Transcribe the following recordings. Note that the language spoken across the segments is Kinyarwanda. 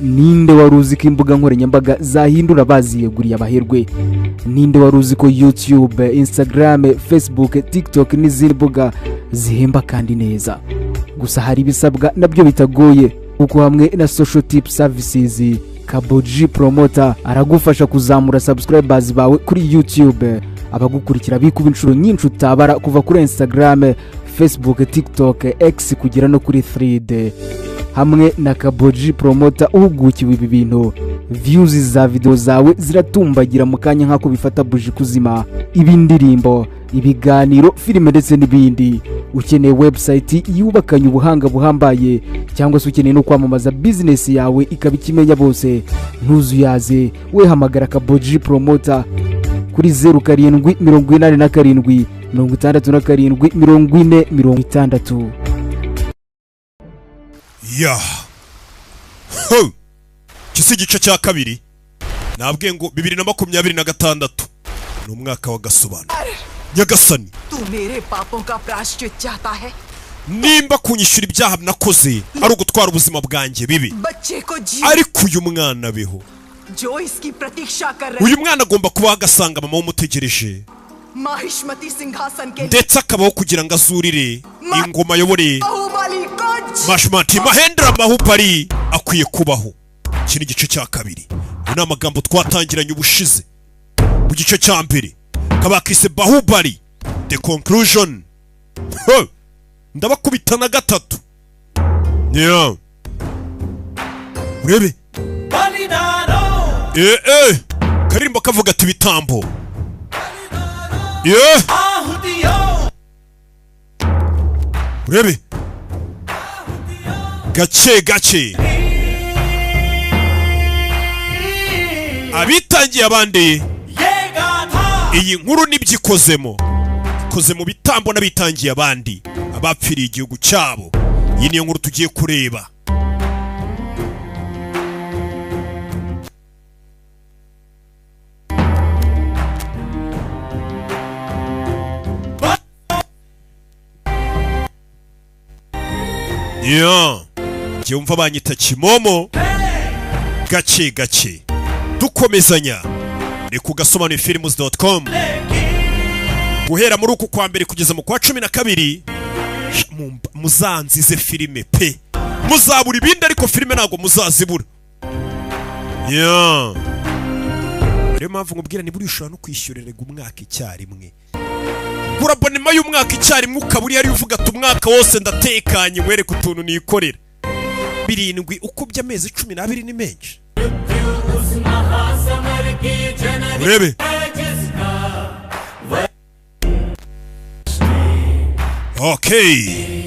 ninde waruzi ko imbuga nkoranyambaga zahindura baziyeguriye abaherwe? Ninde waruzi ko YouTube, Instagram, Facebook, TikTok n'izindi mbuga zihemba kandi neza? Gusa hari ibisabwa nabyo bitagoye, kuko hamwe na social tip services Kaboji Promoter aragufasha kuzamura subscribers bawe kuri YouTube, abagukurikira bikuba inshuro nyinshi utabara, kuva kuri Instagram, Facebook, TikTok, X kugera no kuri Thread. Hamwe na Kaboji Promoter uhugukiwe ibi bintu, views za video zawe ziratumbagira mu kanya nk'ako bifata buji kuzima. Ibindirimbo, ibiganiro, filime ndetse n'ibindi. Ukeneye website yubakanye ubuhanga buhambaye, cyangwa se ukeneye no kwamamaza business yawe ikaba ikimenya bose, ntuzuyaze, we hamagara Kaboji Promoter kuri 0787 67 40 ya kisi gice cya kabiri nabwiye ngo 2026 n'umwaka wa gasobanuro. Nyagasani, tu mere papon ka prashchit chahta hai? Nimba kunyishura ibyaha nakoze ari ugutwara ubuzima bwanjye bibi, bacche ko ji ariko uyu mwana beho, jo iski pratiksha kar rahe, uyu mwana agomba kuba agasanga mama umutegereje, mahishmati singhasan ke ndetse akabaho kugira ngo azurire ingoma ayobore. bahubali ko Mahishmati Mahendra Bahubali akwiye kubaho. Iki ni igice cya kabiri. Ni amagambo twatangiranye ubushize. Mu gice cya mbere kabakise Bahubali the conclusion. Ndabakubita na gatatu. Yeah. Urebe. Karimba kavuga ati bitambo. Yeah. Urebe. Gace gace abitangiye abandi. Iyi nkuru nibyikozemo koze mu bitambo n'abitangiye abandi abapfiriye igihugu cyabo. Iyi niyo nkuru tugiye kureba. Cyumva banyita Kimomo. Gace gace dukomezanya ni ku gasobanurifilms.com. Guhera muri uku kwa mbere kugeza mu kwa 12 muzanzize filime pe, muzabura ibindi ariko filime ntago muzazibura. Rero mpamvu nkubwira ni buri ushobora no kwishyurira umwaka icyarimwe. Gura abonema y'umwaka icyarimwe ukaburi yari uvuga ati umwaka wose ndatekanye wereka utuntu nikorera. 7 ukubye amezi 12 ni menshi. Urebe. Okay.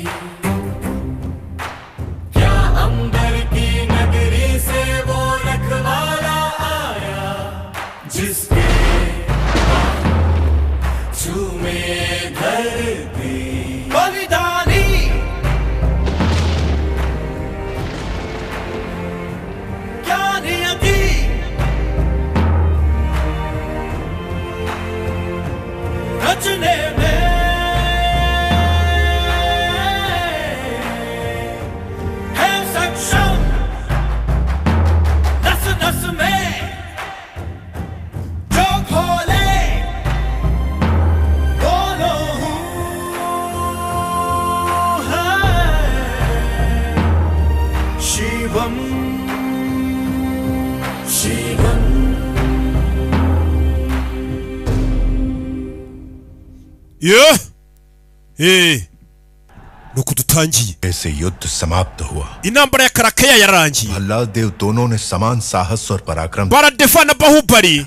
nuko dutangiye. ऐसे युद्ध समाप्त हुआ. Intambara ya Karakaya yarangiye. Bhallala देव दोनों ने समान साहस और पराक्रम. Baradefana Bahubali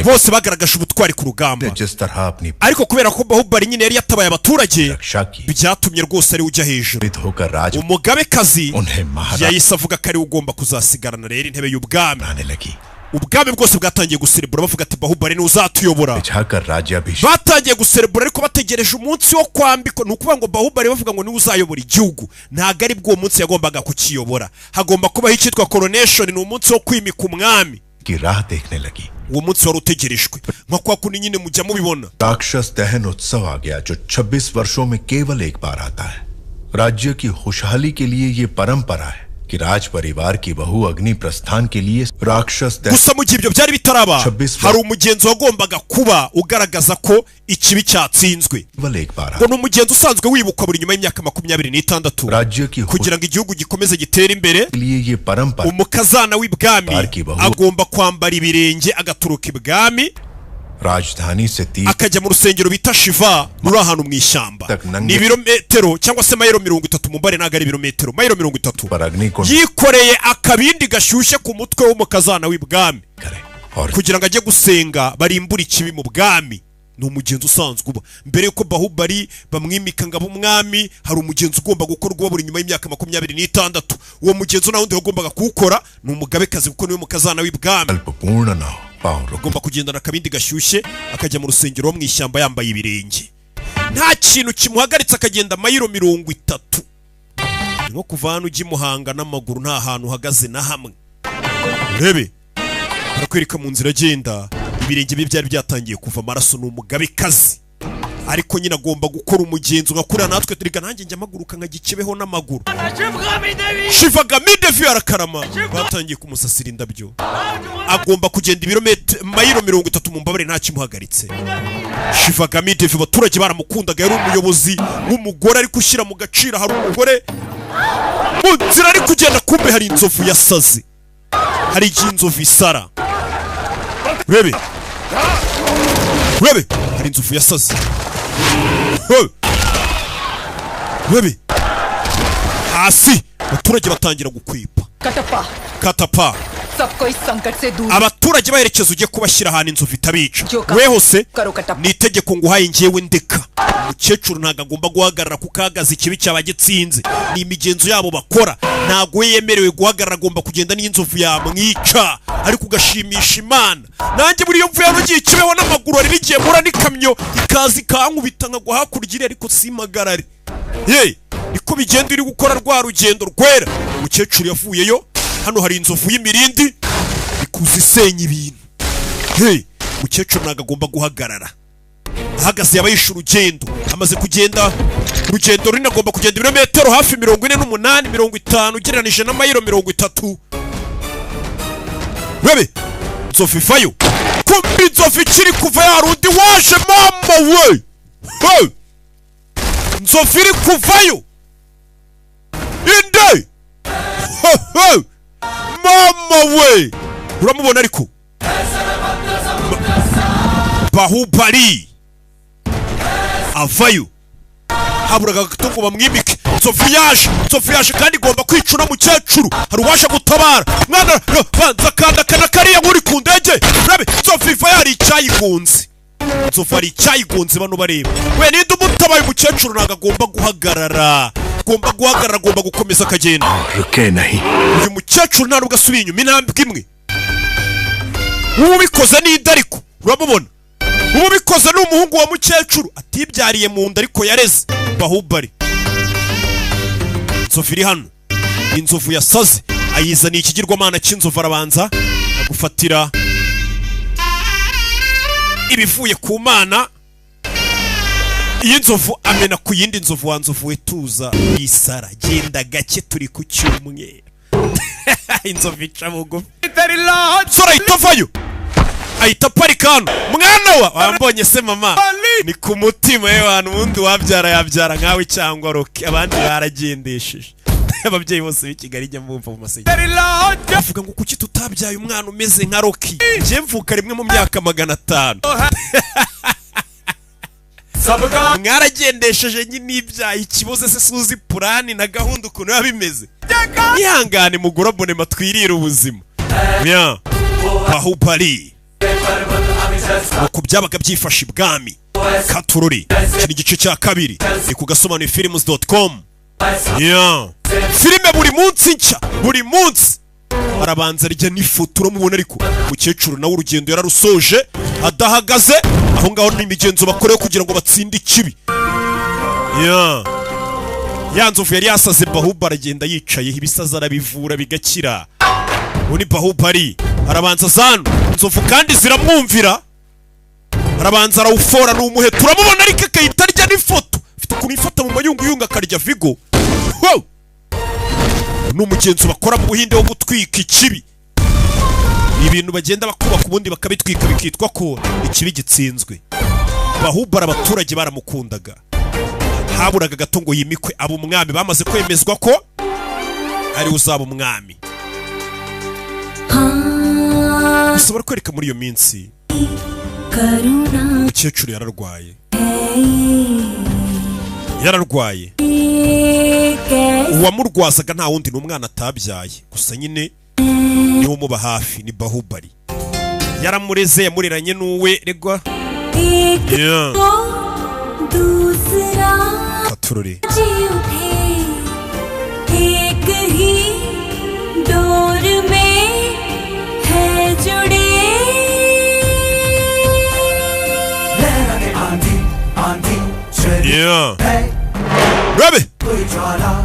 bose bagaragaje ubutwari ku rugamba. जिस तरह अपनी ariko kubera ko Bahubali nyine yari yatabaye abaturage रक्षा की byatumye rwose ari ujya hejuru. होकर राज umugabekazi उन्हें महाराज yahise avuga ko ari ugomba kuzasigarana rero intebe y'ubwami. बनाने लगी. ubwami bwose bwatangiye guserebura bavuga ati Bahubali ni uzatuyobora. बिछाकर राज्याभिषेक. batangiye guserebura ariko bategereje umunsi wo kwambikwa. nukuvuga ngo Bahubali bavuga ngo ni uzayobora igihugu, ntago ari bwo umunsi yagombaga kukiyobora. hagomba kubaho icyitwa coronation, ni umunsi wo kwimika umwami. की राह देखने लगी. uwo munsi wari utegerejwe nka kwa kundi nyine mujya mubibona. राक्षस दहन उत्सव आ गया जो 26 वर्षों में केवल एक बार आता है. राज्य की खुशहाली के लिए ये परंपरा है कि राज परिवार की बहू अग्नि प्रस्थान के लिए राक्षस gusa mu gihe ibyo byari bitaraba hari umugenzo wagombaga kuba ugaragaza ko ikibi cyatsinzwe ngo ni umugenzo usanzwe wibukwa buri nyuma y'imyaka 26 kugira ngo igihugu gikomeze gitere imbere umukazana w'ibwami agomba kwambara ibirenge agaturuka ibwami राजधानी से akajya mu rusengero bita Shiva muri ahantu mu ishyamba ni ibirometero cyangwa se mayiro 30 mu mbare naga ari ibirometero mayiro 30 yikoreye akabindi gashyushye ku mutwe w'umukazana w'ibwami kugira ngo ajye gusenga barimbura ikibi mu bwami ni umugenzo usanzwe uba mbere yuko Bahubali bamwimika ngabo umwami hari umugenzo ugomba gukorwa buri nyuma y'imyaka 26 uwo mugenzo na wundi wagombaga kuwukora ni umugabekazi kuko niwe mukazana w'ibwami agomba kugendana akabindi gashyushye akajya mu rusengero mu ishyamba yambaye ibirenge nta kintu kimuhagaritse akagenda mayiro 30 nko kuva hano ujya Muhanga n'amaguru nta hantu uhagaze na hamwe rebe barakwereka mu nzira agenda ibirenge bye byari byatangiye kuva amaraso n'umugabekazi ariko nyine agomba gukora umugenzo ngakura natwe turiga nanjye njya amaguruka nkagikibeho n'amaguru Shivagami Devi arakarama batangiye kumusasira indabyo agomba kugenda ibirometero mayiro 30 mu mbabare nta kimuhagaritse Shivagami Devi abaturage baramukundaga yari umuyobozi w'umugore ari gushyira mu gaciro hari umugore munzira ari kugenda kumbe hari inzovu yasaze hari inzovu isara rebe hari inzovu yasaze rebe hasi abaturage batangira gukwipa katapa abaturage baherekeza ujye kubashyira ahantu inzovu itabica weho se ni itegeko nguhaye ngewe ndeka umukecuru ntago agomba guhagarara kukagaza ikibi cyabagitsinze ni imigenzo yabo bakora ntago yemerewe guhagarara agomba kugenda n'inzovu yamwica ariko ugashimisha Imana nanjye buri yo mvuye yarugiye kibeho n'amaguru ari bigiye mura n'ikamyo ikazi kankubita nka guhakurgira ariko simagarare niko bigenda uri gukora rwa rugendo rwera umukecuru yavuyeyo hano hari inzovu y'imirindi ikuzisenya ibintu umukecuru ntago agomba guhagarara ahagaze yabayisha urugendo amaze kugenda urugendo ruri agomba kugenda ibirometero hafi 48 50 ugereranije na mayiro 30 rebe nzovu ivayo kumbi nzovu ikiri kuva yarundi waje mama we nzovu iri kuvayo inde mama we uramubona ariko Bahubali avayo haburaga gatungo bamwimike nzovu yaje kandi igomba kwicuna mukecuru hari uwaje gutabara mwana banza kanda kariya nkuri ku ndege rabe nzovu iva yari icyayigunze nzovu ari icyayigunze bano bareba we ninde umutabaye umukecuru ntago agomba guhagarara agomba gukomeza akagenda uyu mukecuru nta nubwo asubiye inyuma intambwe imwe ubikoze n'inda ariko uramubona ubikoze ni umuhungu wa mukecuru atibyariye mu nda ariko yareze Bahubali nzovu iri hano inzovu yasaze ayizaniye ikigirwamana cy'inzovu arabanza agufatira ibivuye ku mana iyi nzovu amena ku yindi nzovu wa nzovu wetuza isara genda gake turi ku cyumweru inzovu ica bugufi sora itavayo ahita parika hano mwana wa wambonye se mama ni ku mutima y'abantu ubundi wabyara yabyara nkawe cyangwa roki abandi baragendesheje ababyeyi bose b'i Kigali jya mbumva mu masege bavuga ngo kuki tutabyaye umwana umeze nka roki njye mvuka rimwe mu myaka 500 mwaragendesheje nyine ibyaye ikiboze se suzi purani na gahunda ukuntu biba bimeze ihangane mugura abonema twirira ubuzima Bahubali uko byabaga byifashe ibwami Katururi kiri gice cya kabiri ni ku gasobanuye films.com filime buri munsi nshya buri munsi arabanza rya n'ifoto uramubona ariko umukecuru nawe urugendo yararusoje adahagaze aho ngaho n'imigenzo bakoreye kugira ngo batsinde ikibi ya nzovu yari yasaze Bahubali agenda yicaye ibisaza arabivura bigakira ubu ni Bahubali arabanza zano nzovu kandi ziramwumvira arabanza arawufora n'umuheto uramubona ariko akahita arya n'ifoto afite ukuntu ifata mu mayunguyungu akarya Vigo n'umugenzo bakora mu Buhinde wo gutwika ikibi. Ibintu bagenda bakubaka ubundi bakabitwika bikitwa ko ikibi gitsinzwe. Bahubara abaturage baramukundaga. Haburaga gato ngo yimikwe abo umwami, bamaze kwemezwa ko ari uzaba umwami. Ushobora kwereka muri iyo minsi umukecuru yararwaye. Uwamurwazaga nta wundi n'umwana atabyaye, gusa nyine niwe umuba hafi, ni Bahubali. Yaramureze, yamureranye n'uwe regwa. Katurore Rabe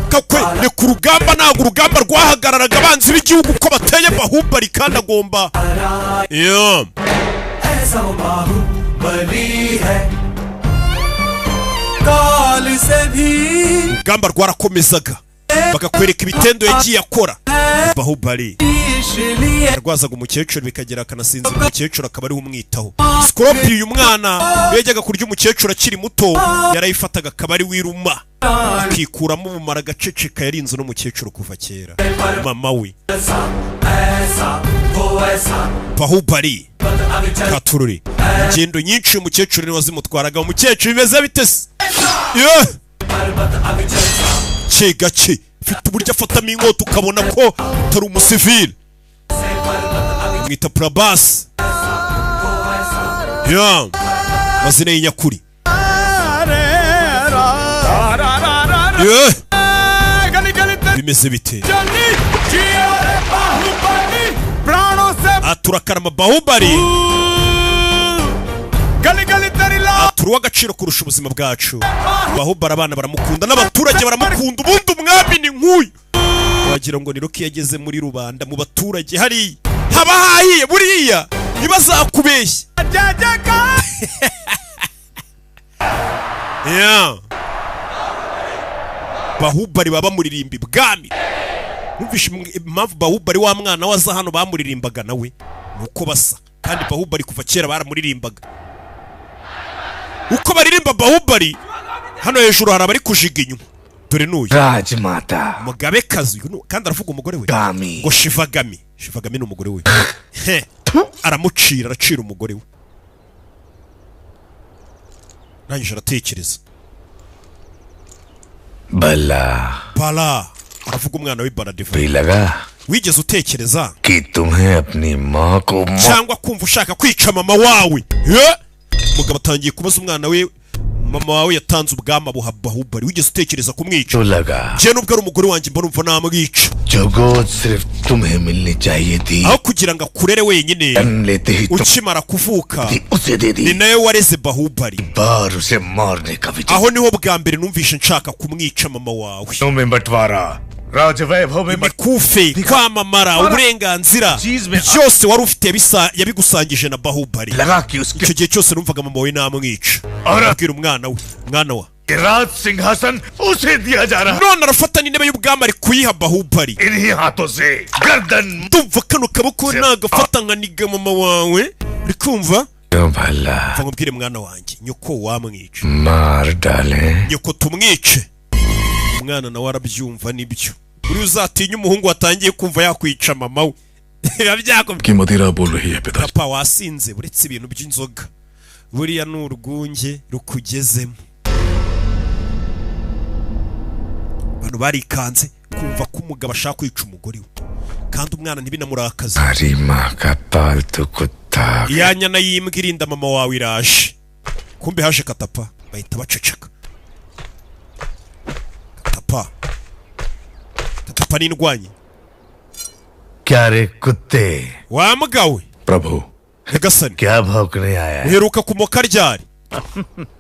kakwe ni ku rugamba, ntabwo urugamba rwahagararaga abanzi b'igihugu ko bateye Bahubali kandi agomba urugamba rwarakomezaga, bagakwereka ibitendo yagiye akora. Bahubali yarwazaga umukecuru bikagera akanasinzira umukecuru akaba ariwe umwitaho. Scorpion uyu mwana yajyaga kurya umukecuru akiri muto, yarayifataga akaba ari wiruma akikuramo ubumara agaceceka. Yarinze n'umukecuru kuva kera, mama we Bahubali. Katururi ingendo nyinshi umukecuru ni wazimutwaraga. Umukecuru bimeze bite se? Gake ufite uburyo afatamo inkota ukabona ko atari umusivili. Mwita Prabhas. Mazina y'inyakuri. Bimeze bite? Aturakarama Bahubali. Turuwa agaciro kurusha ubuzima bwacu. Bahubali abana baramukunda n'abaturage baramukunda. Ubundi umwami ni nk'uyu, wagira ngo ni Rocky yageze muri rubanda mu baturage hari haba hahiye buriya ntibazakubeshya. Bahubali baba muririmba ibwami. Numvishe impamvu Bahubali wa mwana waza hano bamuririmbaga nawe nuko basa, kandi Bahubali kuva kera baramuririmbaga. Uko baririmba Bahubali hano hejuru hari abari kujiga inyuma. Dore n'uyu Rajmata Mugabekazi, kandi aravuga umugore we ngo Shivagami. Shivagami ni umugore we. Aramucira, aracira umugore we. Nangije aratekereza. Bala aravuga umwana we Baladeva. Wigeze utekereza कि तुम्हें अपनी माँ को cyangwa kumva ushaka kwica mama wawe? Mugabo atangiye kubaza umwana we, mama wawe yatanze ubwama buha Bahubali, wigeze utekereza kumwica? Je nubwo ari umugore wanjye mbona umva namwica. जगो सिर्फ तुम्हें मिलनी चाहिए थी, aho kugira ngo akurere wenyine ukimara kuvuka ni nawe wareze Bahubali. बार उसे मारने का विचार, aho niho bwa mbere numvishe nshaka kumwica mama wawe. में बंटवारा राजवैभव में Kufe kwamamara uburenganzira byose wari ufite yabigusangije na Bahubali. लगा कि उसके icyo gihe cyose numvaga mama we namwica. Abwira umwana we, mwana wa राज सिंहासन उसे दिया जा रहा, none arafata n'intebe y'ubwami ari kuyiha Bahubali. इन्हीं हाथों से गर्दन ndumva kano kaboko nagafata nkaniga mama wawe. uri kumva? भला nkubwire mwana wanjye, nyoko wamwica, मार डाले, nyoko tumwice. Umwana nawe arabyumva nibyo. Uri uzatinya umuhungu watangiye kumva yakwica mama we. की मदिरा बोल रही है पिता, papa wasinze uretse ibintu by'inzoga, buriya ni urwunge rukugezemo. Abantu barikanze kumva ko umugabo ashaka kwica umugore we, kandi umwana ntibinamurakaza. हमारी माँ का पालतू कुत्ता Ya nyana y'imbwa irinda mama wawe iraje. Kumbe haje Katapa, bahita baceceka. Katapa ni indwanyi. क्या रे कुत्ते, Wa mbwa we प्रभु Nyagasani, क्या भौंकने आया है? uheruka kumoka ryari?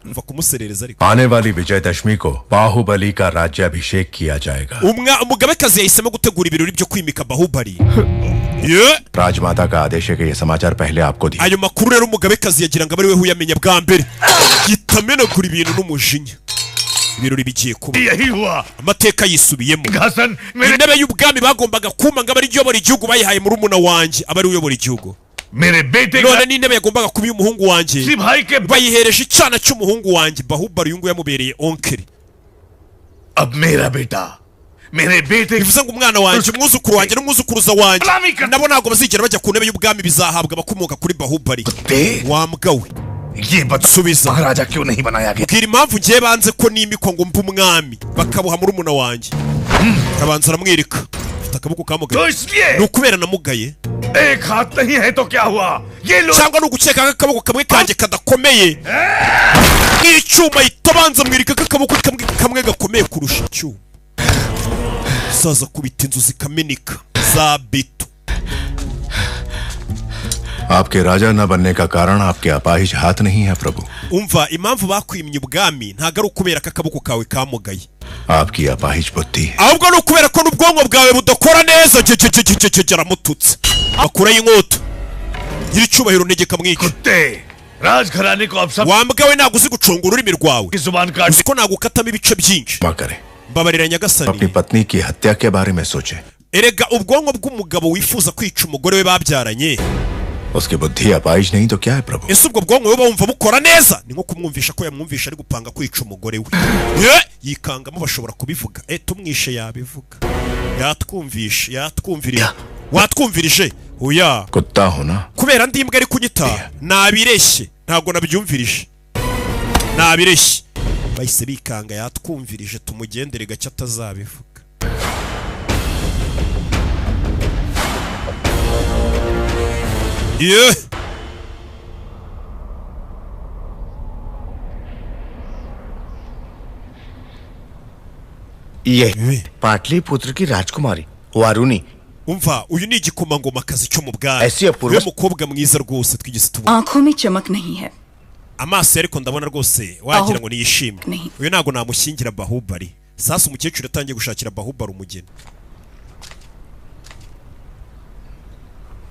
Mva kumuserereza ariko. आने वाली विजयदशमी को बाहुबली का राज्याभिषेक किया जाएगा। Umugabekazi yahisemo gutegura ibirori byo kwimika Bahubali. राजमाता का आदेश है कि ये समाचार पहले आपको दिया। Ayo makuru rero umugabekazi yagira ngo ari we huyamenya bwa mbere. Gitamenagura ibintu n'umujinya. ibirori bigiye kuba यही हुआ amateka yisubiyemo घासन मेरे intebe y'ubwami bagombaga kuma ngo abari uyobora igihugu bayihaye murumuna wanjye abari uyobora igihugu मेरे बेटे none का n'intebe yagombaga kuba iy'umuhungu wanjye किसी भाई के bayihereje icyana cy'umuhungu wanjye Bahubali uyu nguyu yamubereye onkeri अब मेरा बेटा मेरे बेटे bivuze ngo umwana wanjye umwuzukuru wanjye n'umwuzukuruza wanjye Alamika. nabo ntabwo bazigera bajya ku ntebe y'ubwami bizahabwa abakomoka kuri Bahubali कुत्ते wa mbwa we ये बता सुविधा। महाराजा क्यों नहीं बनाया गया bwira impamvu ngiye banze ko nimikwa ngo mbe umwami bakabuha murumuna wanjye arabanza aramwereka afite akaboko तो kamugaye इसलिए ni ukubera namugaye एक हाथ नहीं है तो क्या हुआ ये लोग cyangwa ni ugukeka ko akaboko kamwe kanjye kadakomeye nk'icyuma ahita abanza amwereka ko akaboko kamwe gakomeye kurusha icyuma saza kubita inzu zikameneka za beto आपके राजा न बनने का कारण आपके अपाहिज हाथ नहीं है प्रभु umva impamvu bakwimye ubwami ntabwo ari ukubera ko akaboko kawe kamugaye आपकी अपाहिज बुद्धि है ahubwo ni ukubera ko n'ubwonko bwawe budakora neza aramututse bakuraho inkota nyir'icyubahiro ntegeka mwica कुत्ते राजघराने को अब सब wambwa we ntabwo uzi gucunga ururimi rwawe की जुबान काट uzi ko nagukatamo ibice byinshi क्षमा करें mbabarira अपनी nyagasani पत्नी की हत्या के बारे में सोचे erega ubwonko bw'umugabo wifuza kwica umugore we babyaranye उसकी बुद्धि अपाहिज नहीं तो क्या है प्रभु ese ubwo bwonko we bumva bukora neza ni nko kumwumvisha ko yamwumvisha ari gupanga kwica umugore we yikangamo bashobora kubivuga tumwishe yabivuga yatwumvirije watwumvirije oya कुत्ता हो ना kubera ndi imbwa ari kunyita nabireshye ntabwo nabyumvirije nabireshye bahise bikanga yatwumvirije tumugendere gake atazabivuga Yeah. ये पाटलिपुत्र की राजकुमारी वारुणी umva uyu ni igikomangomakazi cyo mu bwami Ese yapurwa- we mukobwa mwiza rwose twigeze tubona आंखों में चमक नहीं है amaso ye ariko ndabona rwose wagira ngo niyishimwe Ni. uyu ntabwo namushyingira Bahubali sasa umukecuru yatangiye gushakira Bahubali umugeni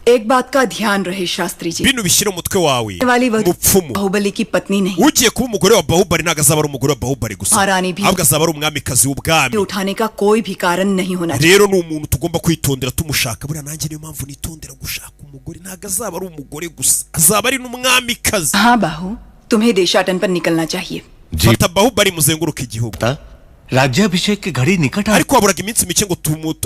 एक बात का ध्यान रहे शास्त्री ji bino bishyire mu mutwe wawe वाली वह mupfumu बाहुबली की पत्नी नहीं ugiye kuba umugore wa Bahubali ntabwo azaba ari umugore wa Bahubali gusa Harani bi- ahubwo azaba ari umwamikazi w'ubwami उठाने का कोई भी कारण नहीं होना चाहिए rero ni umuntu tugomba kwitondera tumushaka buriya nanjye niyo mpamvu nitondera gushaka umugore ntabwo azaba ari umugore gusa azaba ari n'umwamikazi हाँ बाहु तुम्हें देशाटन पर निकलना चाहिए fata Bahubali muzenguruka igihugu राज्याभिषेक की घड़ी निकट आ ariko haburaga iminsi mike ngo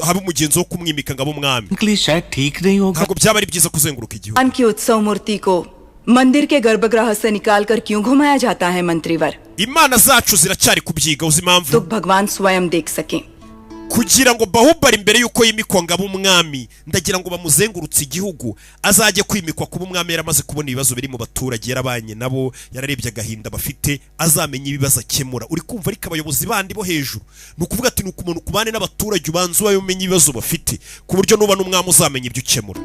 habe umugenzi wo kumwimika ngo abe umwami के लिए शायद ठीक नहीं होगा ntabwo byaba ari byiza kuzenguruka igihugu भगवान की उत्सव मूर्ति को मंदिर के गर्भगृह से निकालकर क्यों घुमाया जाता है मंत्रीवर imana zacu ziracyari kubyiga uzi तो impamvu भगवान स्वयं देख सकें kugira ngo Bahubali mbere yuko yimikwa ngo abe umwami ndagira ngo bamuzengurutse igihugu azajye kwimikwa kuba umwami yaramaze kubona ibibazo biri mu baturage yarabanye nabo yararebye agahinda bafite azamenya ibibazo akemura uri kumva ariko abayobozi bandi bo hejuru ni ukuvuga ati ni ukumuntu kubane n'abaturage ubanza ubaye umenya ibibazo bafite ku buryo nuba n'umwami uzamenya ibyo ukemura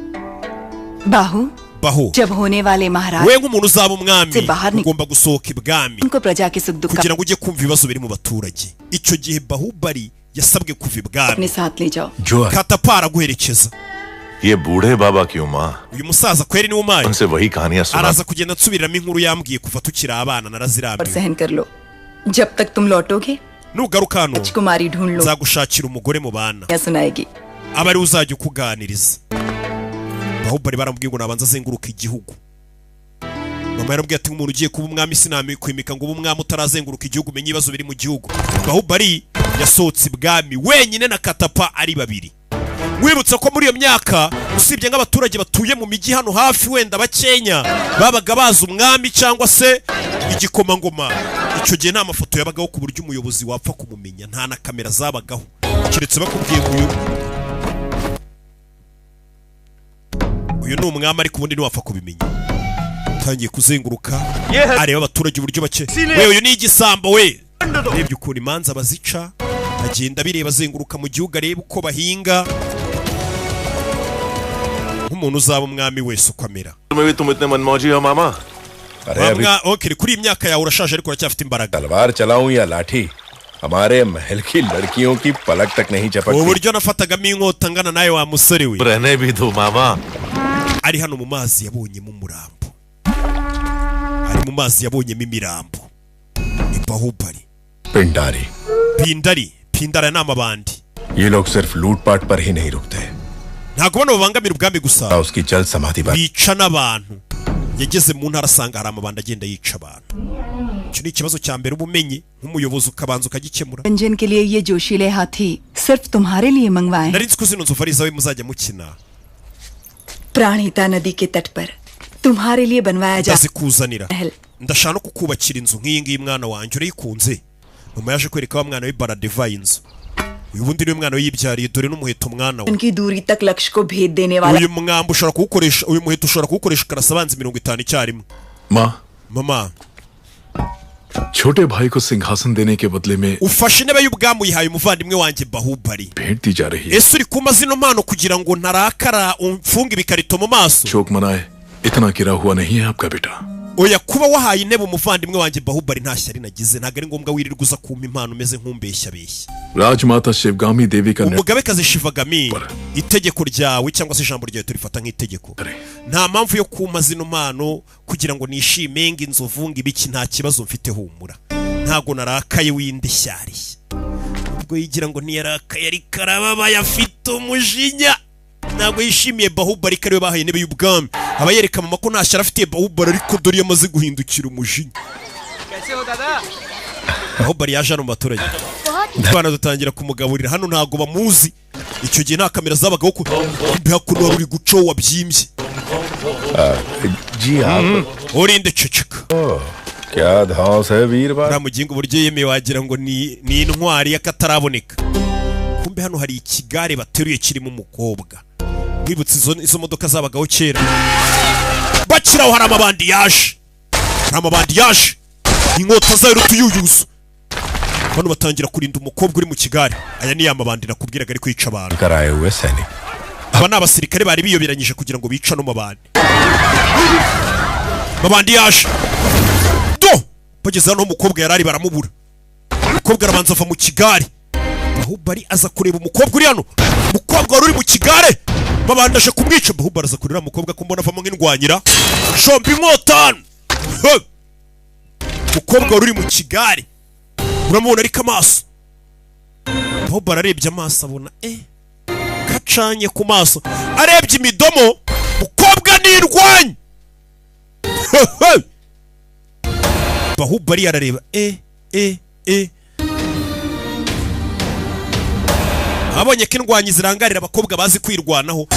बाहु baho जब होने वाले महाराज we nk'umuntu uzaba umwami Se bahari ni- ugomba gusohoka ibwami उनको प्रजा के सुख दुख का kugira ngo ujye kumva ibibazo biri mu baturage icyo gihe Bahubali yasabwe kuva ibwami अपने साथ ले जाओ जो है katapara guherekeza ये बूढ़े बाबा की Uma uyu musaza kweri ni umaye उनसे वही कहानियां सुना araza kugenda nsubiramo inkuru yambwiye kuva tukiri abana और narazirambiwe सहन कर लो जब तक तुम लौटोगे nugaruka hano राजकुमारी ढूंढ लो nzagushakira umugore mu bana क्या सुनाएगी aba ari uzajya ukuganiriza Bahubali baramubwiye ngo nabanza azenguruka igihugu mama yarambwiye ati nk'umuntu ugiye kuba umwami sinamikwimika ngo ube umwami utarazenguruka igihugu umenye ibibazo biri mu gihugu Bahubali yasohotse ibwami wenyine na Katapa ari babiri mwibutsa ko muri iyo myaka usibye nk'abaturage batuye mu mijyi hano hafi wenda bakenya babaga bazi umwami cyangwa se igikomangoma icyo gihe nta mafoto yabagaho ku buryo umuyobozi wapfa kumumenya nta na kamera zabagaho keretse bakubwiye ngo uyu ni umwami ariko ubundi ntiwapfa kubimenya utangiye kuzenguruka areba abaturage uburyo bake we uyu ni igisambo we arebye ukuntu imanza bazica agenda bireba azenguruka mu gihugu areba uko bahinga nk'umuntu uzaba umwami wese uko amera में भी तुम इतने मनमौजी हो मामा अरे अभी okay kuri iyi myaka yawe urashaje ariko uracyafite imbaraga तलवार चलाऊं या लाठी हमारे महल की लड़कियों की पलक तक नहीं ubu चपकती buryo nafatagamo inkota ngana nawe wa musore we रहने भी दो मामा ari hano mu mazi yabonyemo umurambo ari mu mazi yabonyemo imirambo ni Bahubali Pindari pindara n'amabandi ये लोग सिर्फ लूटपाट पर ही नहीं रुकते ntago bano babangamira ubwami gusa उसकी जल समाधि पर bica n'abantu yageze mu ntara asanga hari amabandi agenda yica abantu icyo ni ikibazo cya mbere ubumenyi nk'umuyobozi ukabanza ukagikemura Ranjan के लिए ये जोशीले हाथी सिर्फ तुम्हारे लिए मंगवाए nari nzi ko zino nzovu ari izawe muzajya mukina Pranahita नदी के तट पर तुम्हारे लिए बनवाया जा ndazikuzanira ndashaka no kukubakira inzu nk'iyi ngiyi mwana wanjye urayikunze mama yaje kwereka wa mwana we Baradivayi inzu uyu bundi niwe mwana we yibyariye dore n'umuheto mwana we उनकी दूरी तक लक्ष्य को भेद देने वाला uyu mwamba ushobora kuwukoresha uyu muheto ushobora kuwukoresha ukarasa abanzi 50 icyarimwe माँ mama छोटे भाई को सिंहासन देने के बदले में ufashe intebe y'ubwami uyihaye umuvandimwe wanjye Bahubali भेंट दी जा रही है ese uri kumpa zino mpano kugira ngo ntarakara umfunge ibikarito mu maso शोक मनाए इतना गिरा हुआ नहीं है आपका बेटा oya kuba wahaye intebe umuvandimwe wanjye Bahubali nta shyari nagize ntabwo ari ngombwa wirirwa uza kumpa impano umeze nk'umbeshya beshya राजमाता शिवगामी देवी का umugabekazi Shivagami itegeko ryawe cyangwa se ijambo ryawe turifata nk'itegeko nta mpamvu yo kumpa zino mpano kugira ngo nishime inzovu ibiki nta kibazo mfite humura ntago narakaye winde shyari ubwo yigira ngo ntiyarakaye ari karababa yafite umujinya ntabwo yishimiye Bahubali kariwe bahaye intebe y'ubwami aba yereka mama ko nta shyari afitiye Bahubali ariko dore yamaze guhindukira umujinya Bahubali yaje hano mu baturage utwana dutangira kumugaburira hano ntago bamuzi icyo gihe nta kamera zabagaho ko imbeho kuno wari uri guco wabyimbye जी आप urinde ceceka क्या धांस है वीरवार ramugingo buryo yemeye wagira ngo ni intwari y'akataraboneka kumbe hano hari ikigare bateruye kirimo umukobwa mwibutse izo modoka zabagaho kera bakiraho hari amabandi yaje inkota zayo rutuyuyuzo hano batangira kurinda umukobwa uri mu kigare aya ni yamabandi nakubwiraga ari kwica abantu कराए हुए सैनिक aba ni abasirikare bari biyoberanyije kugira ngo bica no mabandi yaje do bageze hano umukobwa yarari baramubura umukobwa arabanza ava mu kigare Bahubali aza kureba umukobwa uri hano umukobwa wari uri mu kigare mabandi aje kumwica Bahubali aza kureba umukobwa ko mbona avamo nk'indwanyira shombi inkota umukobwa wari uri mu kigare uramubona ariko amaso Bahubali arebye amaso abona kacanye ku maso arebye imidomo umukobwa nirwanya Bahubali arareba abonye ko indwanyi zirangarira abakobwa bazi kwirwanaho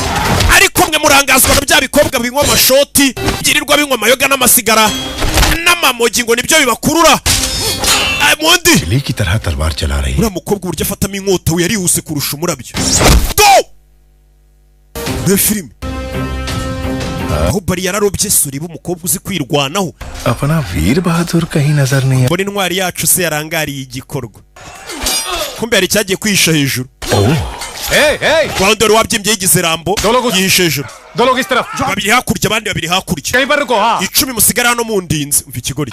ariko mwe murangazwa na bya bikobwa binywa amashoti byirirwa binywa amayoga n'amasigara n'amamogi ngo nibyo bibakurura mundi बिल्ली की तरह तलवार चला रही uriya mukobwa uburyo afatamo inkota we yarihuse kurusha umurabyo ni filime Bahubali yararobye suriba umukobwa uzi kwirwanaho अपना वीर बहादुर कहीं नजर नहीं mbona intwari yacu se yarangariye igikorwa kumbe hari cyagiye kwihisha hejuru Rwanda wari wabyimbye yigize Rambo yihishe hejuru babiri hakurya abandi babiri hakurya 10 musigara hano mu ndinzi umva ikigori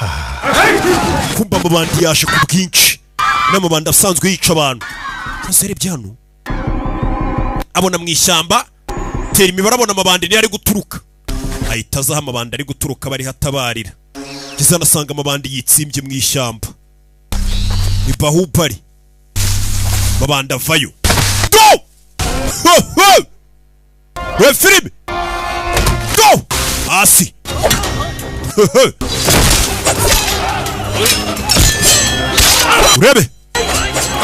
kumba amabandi yaje ku bwinshi n'amabandi asanzwe yica abantu kaserebye hano abona mu ishyamba tera imibare abona amabandi ni ari guturuka ahita azaho amabandi ari guturuka bari hatabarira ngeze anasanga amabandi yitsimbye mu ishyamba ni Bahubali babanda vayo go we filime go hasi urebe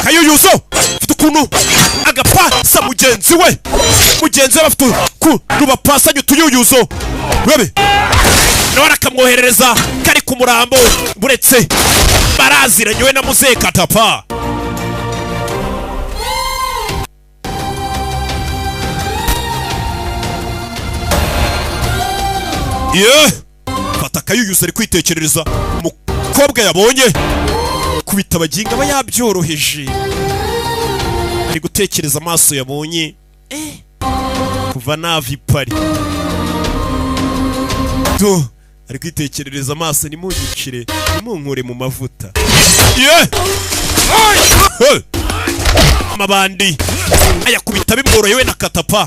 kayuyuzo mfite ukuntu agapasa mugenzi we bafite rubapasanye utuyuyuzo urebe nawe akamwoherereza kari ku murambo buretse baraziranye we na muzeka tapa fata akayuyuzo ari kwitekerereza umukobwa yabonye kubita abaginga aba yabyoroheje ari gutekereza amaso yabonye kuva nava ipari ari kwitekerereza amaso nimugicire nimunkure mu mavuta amabandi ayakubita bimworoye we na katapa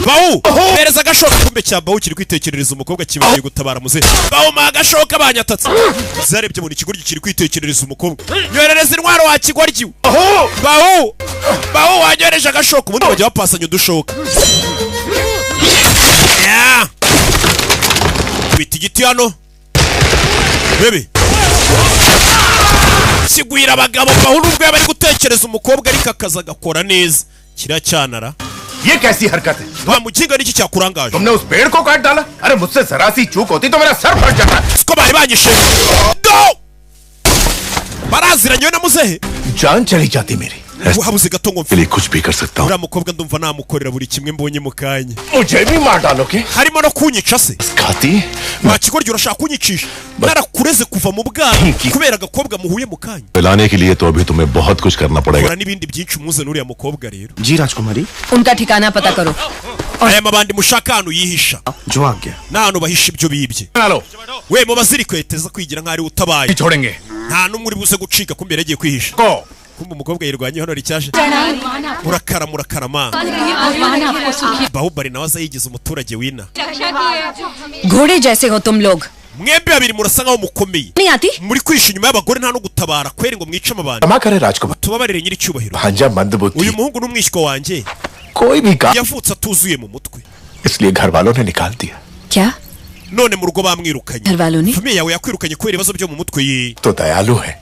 Bawu bereza agashoka kumbe cya Bawu kiri kwitekerereza umukobwa kibagiye gutabara muze Bawu ma agashoka banyatatse zarebye mu ikigoryi kiri kwitekerereza umukobwa nyorereza intwaro wa kigoryi Bawu wanyoreje agashoka ubundi bajya bapasanya udushoka biti giti hano bebe sigwira abagabo Bawu nubwo bari gutekereza umukobwa ariko akaza gakora neza kiracyanara ये कैसी हरकत है? बामुजिंगा नीचे क्या कुरांगा? तुमने उस पेड़ को काट डाला? अरे मुझसे जरा सी चूक होती तो मेरा सर फट जाता। इसको बारी बारी शेख। दो। बराज़ रंजो ना मुझे। जान चली जाती मेरी। wabuze gatongo mfili kuch bhi kar sakta hu ura mukobwa ndumva namukorera buri kimwe mbonye mukanya mujhe bhi maar daloge harimo no kunyica se khati wakigoryo urashaka kunyicisha narakureze kuva mu bwana kubera gakobwa muhuye mukanya पिलाने के लिए तो अभी तुम्हें बहुत कुछ करना पड़ेगा ura nibindi byinshi muze nuriya mukobwa rero जी राजकुमारी उनका ठिकाना पता करो aya mabandi mushaka hano yihisha जो आ गया nano bahisha ibyo bibye nalo we mu baziri kweteza kwigira nkari utabaye छोड़ेंगे nta numwe uri buze gucika kumbere yagiye kwihisha को kumbe umukobwa yirwanye hano ricyaje urakaramama Bahubali nawe azayigize umuturage wina घोड़े जैसे हो तुम लोग mwembe babiri murasa nkaho mukomeye नहीं आती muri kwisha inyuma y'abagore nta no gutabara kweri ngo mwice amabandi क्षमा करे राजकुमार tubabarire nyiri cyubahiro भांजा मंदबुद्धि uyu muhungu n'umwishywa wanjye कोई भी काम yavutse atuzuye mu mutwe इसलिए घर वालों ने निकाल दिया क्या none mu rugo bamwirukanye घर वालों ने famiye yawe yakwirukanye kubera ibibazo byo mu mutwe ye तो दयालु है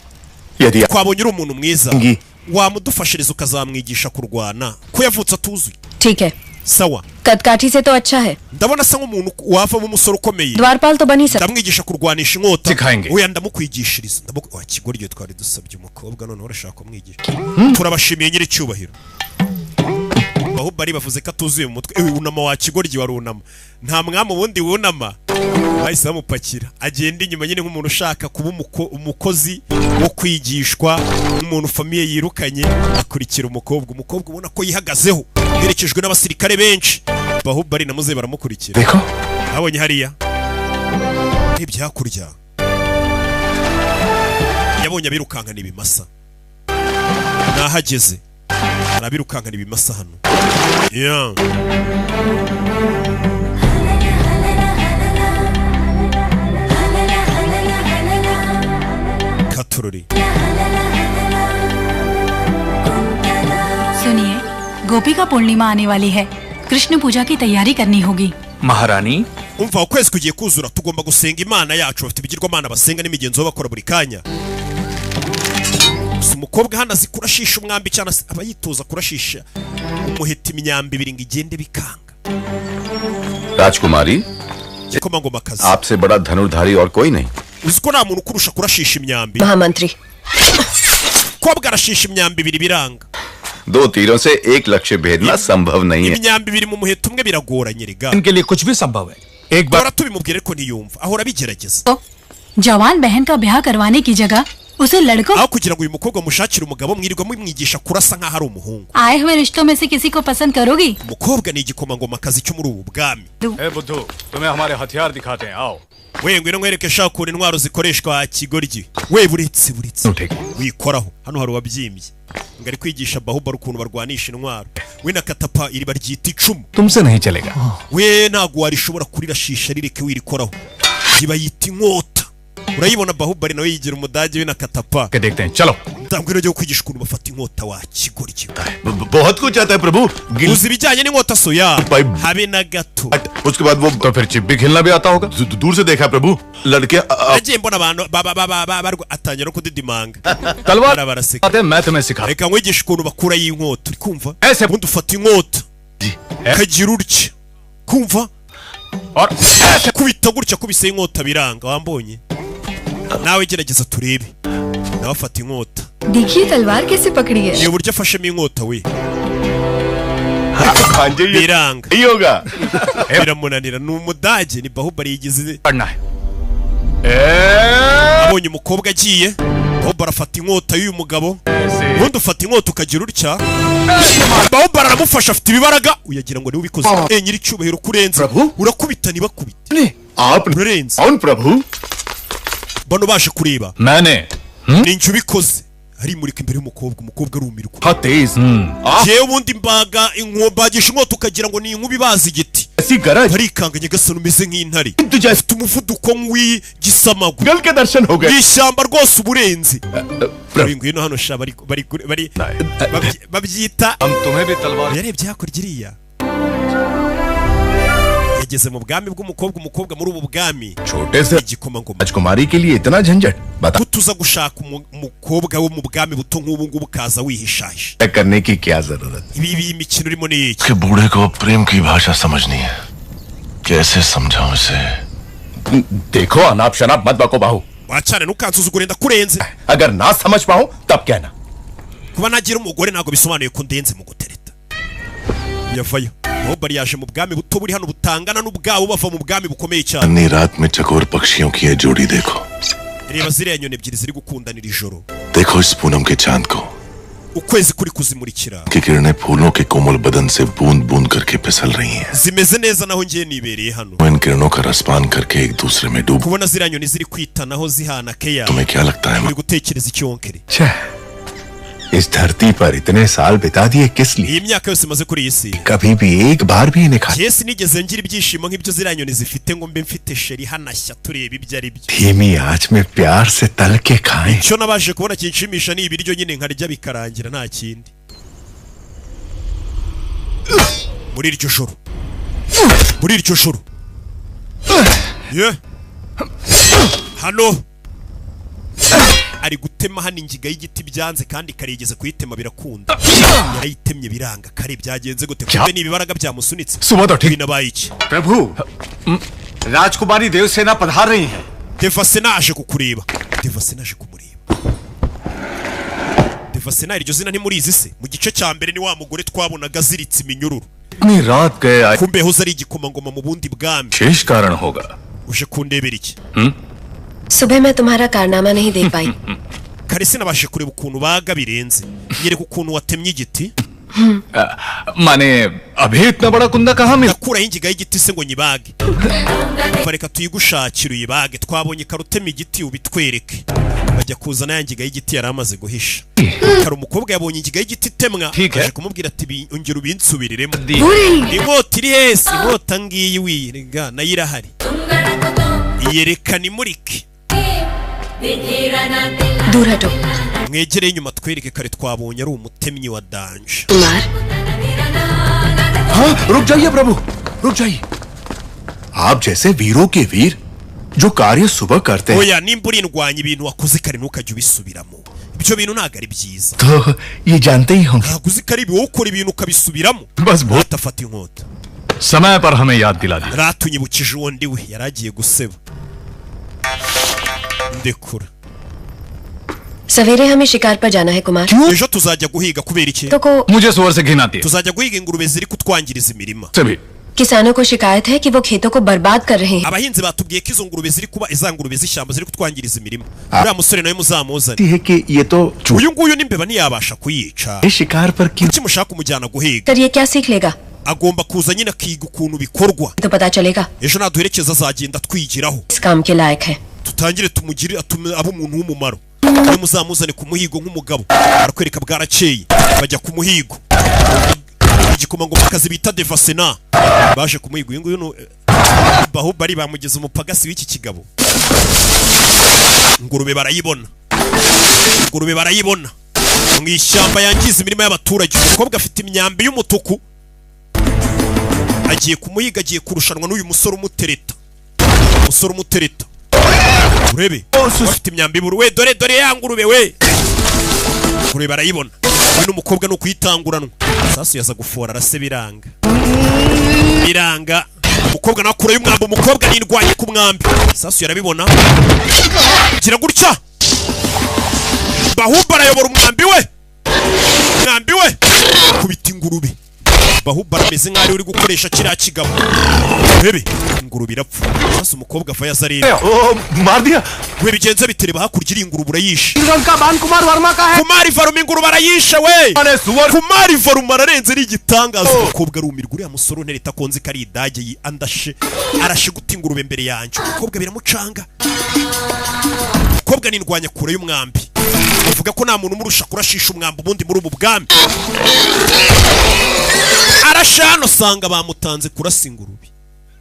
यदि twabonye uri umuntu mwiza Ngi. wamudufashiriza ukazamwigisha kurwana ko yavutse atuzuye ठीक है sawa कदकाठी से तो अच्छा है ndabona asa nk'umuntu wavamo umusore ukomeye द्वारपाल तो बनी सकता ndamwigisha kurwanisha inkota Sikhange. oya ndamukwigishiriza kigoryo twari dusabye umukobwa none urashaka kumwigisha turabashimiye nyiri cyubahiro Bahubali bavuze ko atuzuye mu mutwe unama wa kigoryi warunama nta mwami ubundi wunama bahise bamupakira agenda inyuma nyine nk'umuntu ushaka kuba umukozi wo kwigishwa nk'umuntu famiye yirukanye akurikira umukobwa ubona ko yihagazeho yerekejwe n'abasirikare benshi Bahubali na muze baramukurikira देखो abonye hariya ibyakurya yabonye abirukankana ibimasa nahageze arabirukankana ibimasa hano yeah. Katururi सुनिए गोपिका पूर्णिमा आने वाली है कृष्ण पूजा की तैयारी करनी होगी महारानी umva ukwezi kugiye kuzura tugomba gusenga imana yacu bafite ibigirwamana basenga n'imigenzo bakora buri kanya umukobwa hano azi kurashisha umwambi cyane aba yitoza kurashisha umuheta imyambi ibiri ngo igende bikanga राजकुमारी ikomangomakazi आपसे बड़ा धनुर्धारी और कोई नहीं uzi ko nta muntu ukurusha kurashisha imyambi महामंत्री kobwa arashisha imyambi ibiri biranga दो तीरों से एक लक्ष्य भेदना संभव नहीं है imyambi ibiri mu muheta umwe biragoranye rega इनके लिए कुछ भी संभव है एक बार bara tubimubwire ko ntiyumva ahora bigerageza तो जवान बहन का ब्याह करवाने की जगह उसे लड़कों aho kugira ngo uyu mukobwa mushakire umugabo mwirirwa mumwigisha kurasa nk'aho ari umuhungu आए हुए रिश्तों में से किसी को पसंद करोगी umukobwa ni igikomangomakazi cyo muri ubu bwami बुद्धू तुम्हें हमारे हथियार दिखाते हैं आओ we ngwino nkwereke shaka ukuntu intwaro zikoreshwa kigoryi we buretse wikoraho hano hari uwabyimbye ngo ari kwigisha Bahubali ukuntu barwanisha intwaro we na katapa iri baryita icumu तुमसे नहीं चलेगा we ntago warishobora kurirashisha rireke wirikoraho ibayita inkota urayibona Bahubali nawe yigira umudage we na katapa के देखते हैं चलो ndambwira ryo kwigisha ukuntu bafata inkota wa kigoryi बहुत कुछ आता है प्रभु uzi ibijyanye n'inkota soya habe na gato उसके बाद वो तो फिर चिप भी खेलना भी आता होगा दूर से देखा प्रभु लड़के nagiye mbona abantu atangira no kudidimanga तलवार baraseka आते मैं तुम्हें सिखा reka nkwigisha ukuntu bakurayo inkota uri kumva ऐसे ubundi ufata inkota kagira utya kumva और ऐसे kubita gutya kubise inkota biranga wambonye nawe gerageza turebe nawe afata inkota देखिए तलवार कैसे पकड़ी है ni uburyo afashemo inkota we भांजे ये biranga नहीं होगा biramunanira ni umudage ni Bahubali yigize पढ़ना है abonye umukobwa agiye Bahubali afata inkota y'uyu mugabo ubundi ufata inkota ukagira utya Bahubali aramufasha afite ibibaraga uyagira ngo niwe ubikoze nyiri cyubahiro kurenza urakubita ntibakubite आप urarenze कौन प्रभु bano baje kureba मैंने ni njye ubikoze arimurika imbere y'umukobwa arumirwa hatez jewe ubundi mbaga inkombagisha inkota ukagira ngo ni inkubi bazi igiti barikanganye gasano umeze nk'intare afite umuvuduko nk'uw'igisamagu ishyamba rwose uburenze ngwino hano sha bari babyita yarebye hakurya iriya yageze mu bwami bw'umukobwa muri ubu bwami igikomangoma राजकुमारी के लिए इतना झंझट बता tuza gushaka umukobwa wo mu bwami buto nk'ubu ngubu kaza wihishaje करने की क्या जरूरत ibi imikino urimo ni iki कि बूढ़े को प्रेम की भाषा समझनी है कैसे समझाऊं इसे देखो अनाप शनाप मत बको बाहु wacane nukansuzugure ndakurenze अगर ना समझ पाऊं तब कहना kuba nagira umugore ntago bisobanuye ko ndenze mu gutereta yavayo Bahubali yaje mu bwami buto buri hano butangana n'ubwabo bava mu bwami bukomeye cyane अन्नी रात में चकोर पक्षियों की ये जोड़ी देखो reba ziriya nyoni ebyiri ziri gukundanira ijoro देखो इस पूनम के चांद को ukwezi kuri kuzimurikira की किरणें फूलों के कोमल बदन से बूंद बूंद करके फिसल रही हैं zimeze neza naho ngiye nibereye hano इन किरणों का रसपान करके एक दूसरे में डूब kubona ziriya nyoni ziri kwitanaho zihana keya तुम्हें क्या लगता है uri gutekereza icyonkere इस धरती पर इतने साल बिता दिए किस लिए iyi myaka yose maze kuri iyi si कभी भी एक बार भी इन्हें खा Yes nigeze ngira ibyishimo nk'ibyo ziriya nyoni zifite ngo mbe mfite sheri hanashya tureba ibyo ari byo धीमी आंच में प्यार से तल के खाएं icyo nabashe kubona kinshimisha ni ibiryo nyine nkarya bikarangira nta kindi muri iryo joro ye hano ari gutema hano ingiga y'igiti byanze kandi karigeze kuyitema birakunda yarayitemye biranga kare byagenze gute kumbe ni ibibaraga byamusunitse binabaye iki प्रभु राजकुमारी देवसेना पधार रही है Devasena aje kukureba Devasena aje kumureba Devasena iryo zina ntimurizi se mu gice cya mbere ni wa mugore twabonaga ziritse iminyururu इतनी रात गए kumbe hoza ari igikomangoma mu bundi bwami शेष कारण होगा uje kundebera iki सुबह मैं तुम्हारा कारनामा नहीं देख पाई kare sinabashe kureba ukuntu baga birenze yereka ukuntu watemye igiti माने अभी इतना बड़ा कुंदा कहाँ मिला nakuraho ingiga y'igiti se ngo nyibage bareka tuyigushakira uyibage twabonye karutema igiti ubitwereke bajya kuzana ya ngiga y'igiti yari amaze guhisha kare umukobwa yabonye ingiga y'igiti itemwa aje kumubwira ati ongera ubinsubiriremo inkota iri hese inkota ngiyi wirega nayo irahari iyerekana imurike दूर हटो mwegereye inyuma twereke kare twabonye ari umutemyi wa danje Kumar हाँ रुक जाइए प्रभु रुक जाइए आप जैसे वीरों के वीर जो कार्य सुबह करते हैं oya nimba urindwanya ibintu wakoze kare ntukajya ubisubiramo ibyo bintu ntabwo ari byiza तो ये जानते ही होंगे ntabwo uzi ko ari ibihe ukora ibintu ukabisubiramo बस बहुत atafata inkota समय पर हमें याद दिला दिया ratunyibukije uwo ndi we yari agiye guseba ndekura सवेरे हमें शिकार पर जाना है Kumar ejo tuzajya guhiga kubera iki तो को मुझे सुअर से घिन आती है tuzajya guhiga ingurube ziri kutwangiriza imirima सभी किसानों को शिकायत है कि वो खेतों को बर्बाद कर रहे हैं abahinzi batubwiye ko izo ngurube ziri kuba izangurube z'ishyamba ziri kutwangiriza imirima uriya musore nawe muzamuzane है कि ये तो uyu nguyu n'imbeba ntiyabasha kuyica शिकार पर क्यों kuki mushaka kumujyana guhiga कर ये क्या सीख लेगा agomba kuza nyine akiga ukuntu bikorwa तो पता चलेगा ejo naduherekeza azagenda twigiraho इस काम के लायक है tutangire tumugire atume abe umuntu w'umumaro niwe muzamuzane ku muhigo nk'umugabo arakwereka bwarakeye bajya ku muhigo igikomangomakazi bita Devasena baje ku muhigo uyu nguyu Bahubali bamugeza umupagasi w'iki kigabo ingurube barayibona mu ishyamba yangiza imirima y'abaturage umukobwa afite imyambi y'umutuku agiye kumuhiga agiye kurushanwa n'uyu musore umutereta urebe afite imyambi buru we dore ya ngurube we ngurube barayibona we n'umukobwa no kuyitanguranwa sasu yaza gufora arase biranga umukobwa nakura y'umwambi umukobwa nindwanye ku mwambi sasu yarabibona gira gutya Bahubali arayobora umwambi we kubita ingurube Bahubali ameze nk'ari uri gukoresha kiriya kigabo urebe ingurube irapfa sasa umukobwa ava yazareba मार दिया we bigenze bitereba hakurya iri ingurube urayishe का बान कुमार वर्मा का है Kumari Varuma ingurube arayishe we Kumari Varuma ararenze ari igitangaza umukobwa arumirwa uriya musore untereta konzi kari idage arashe guta ingurube mbere yanjye umukobwa biramucanga umukobwa nindwanya kure y'umwambi avuga ko nta muntu umurusha kurashisha umwambi ubundi muri ubu bwami. Arashano sanga bamutanze kurasa ingurube.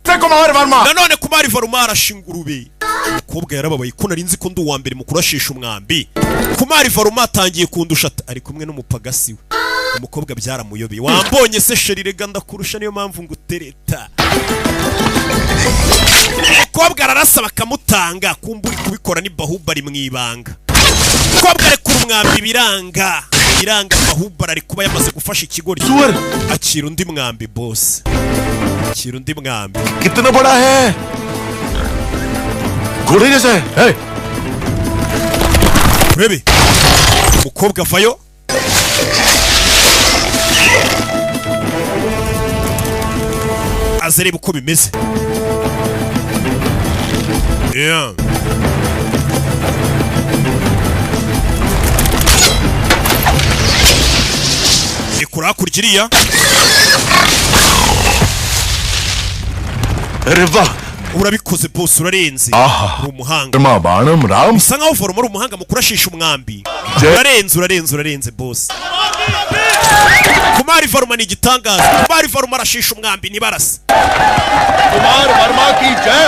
Nanone Kumari Varma arasha ingurube. Umukobwa yarababaye ko nari nzi ko ndi uwa mbere mu kurashisha umwambi. Kumari Varma atangiye kundusha ari kumwe n'umupagasi we. Umukobwa byaramuyobeye. Wambonye se sheri rega ndakurusha niyo mpamvu ngutereta. Umukobwa ararasa bakamutanga kumburi kubikora ni Bahubali mwibanga. Umukobwa arekura umwambi biranga Bahubali ari kuba yamaze gufasha ikigori. Akira undi mwambi boss. Akira undi mwambi. कितना बड़ा है घोड़े जैसा है Urebe umukobwa avayo azereba uko bimeze. Yeah. Ikura kurikiriya. Reva urabikoze boss urarenze. Umuhanga. Mabanam Ram. Bisa nkaho Varma ari umuhanga mu kurashisha umwambi. Urarenze boss. Kumari Varma ni igitangaza. Kumari Varma arashisha umwambi nibarasa.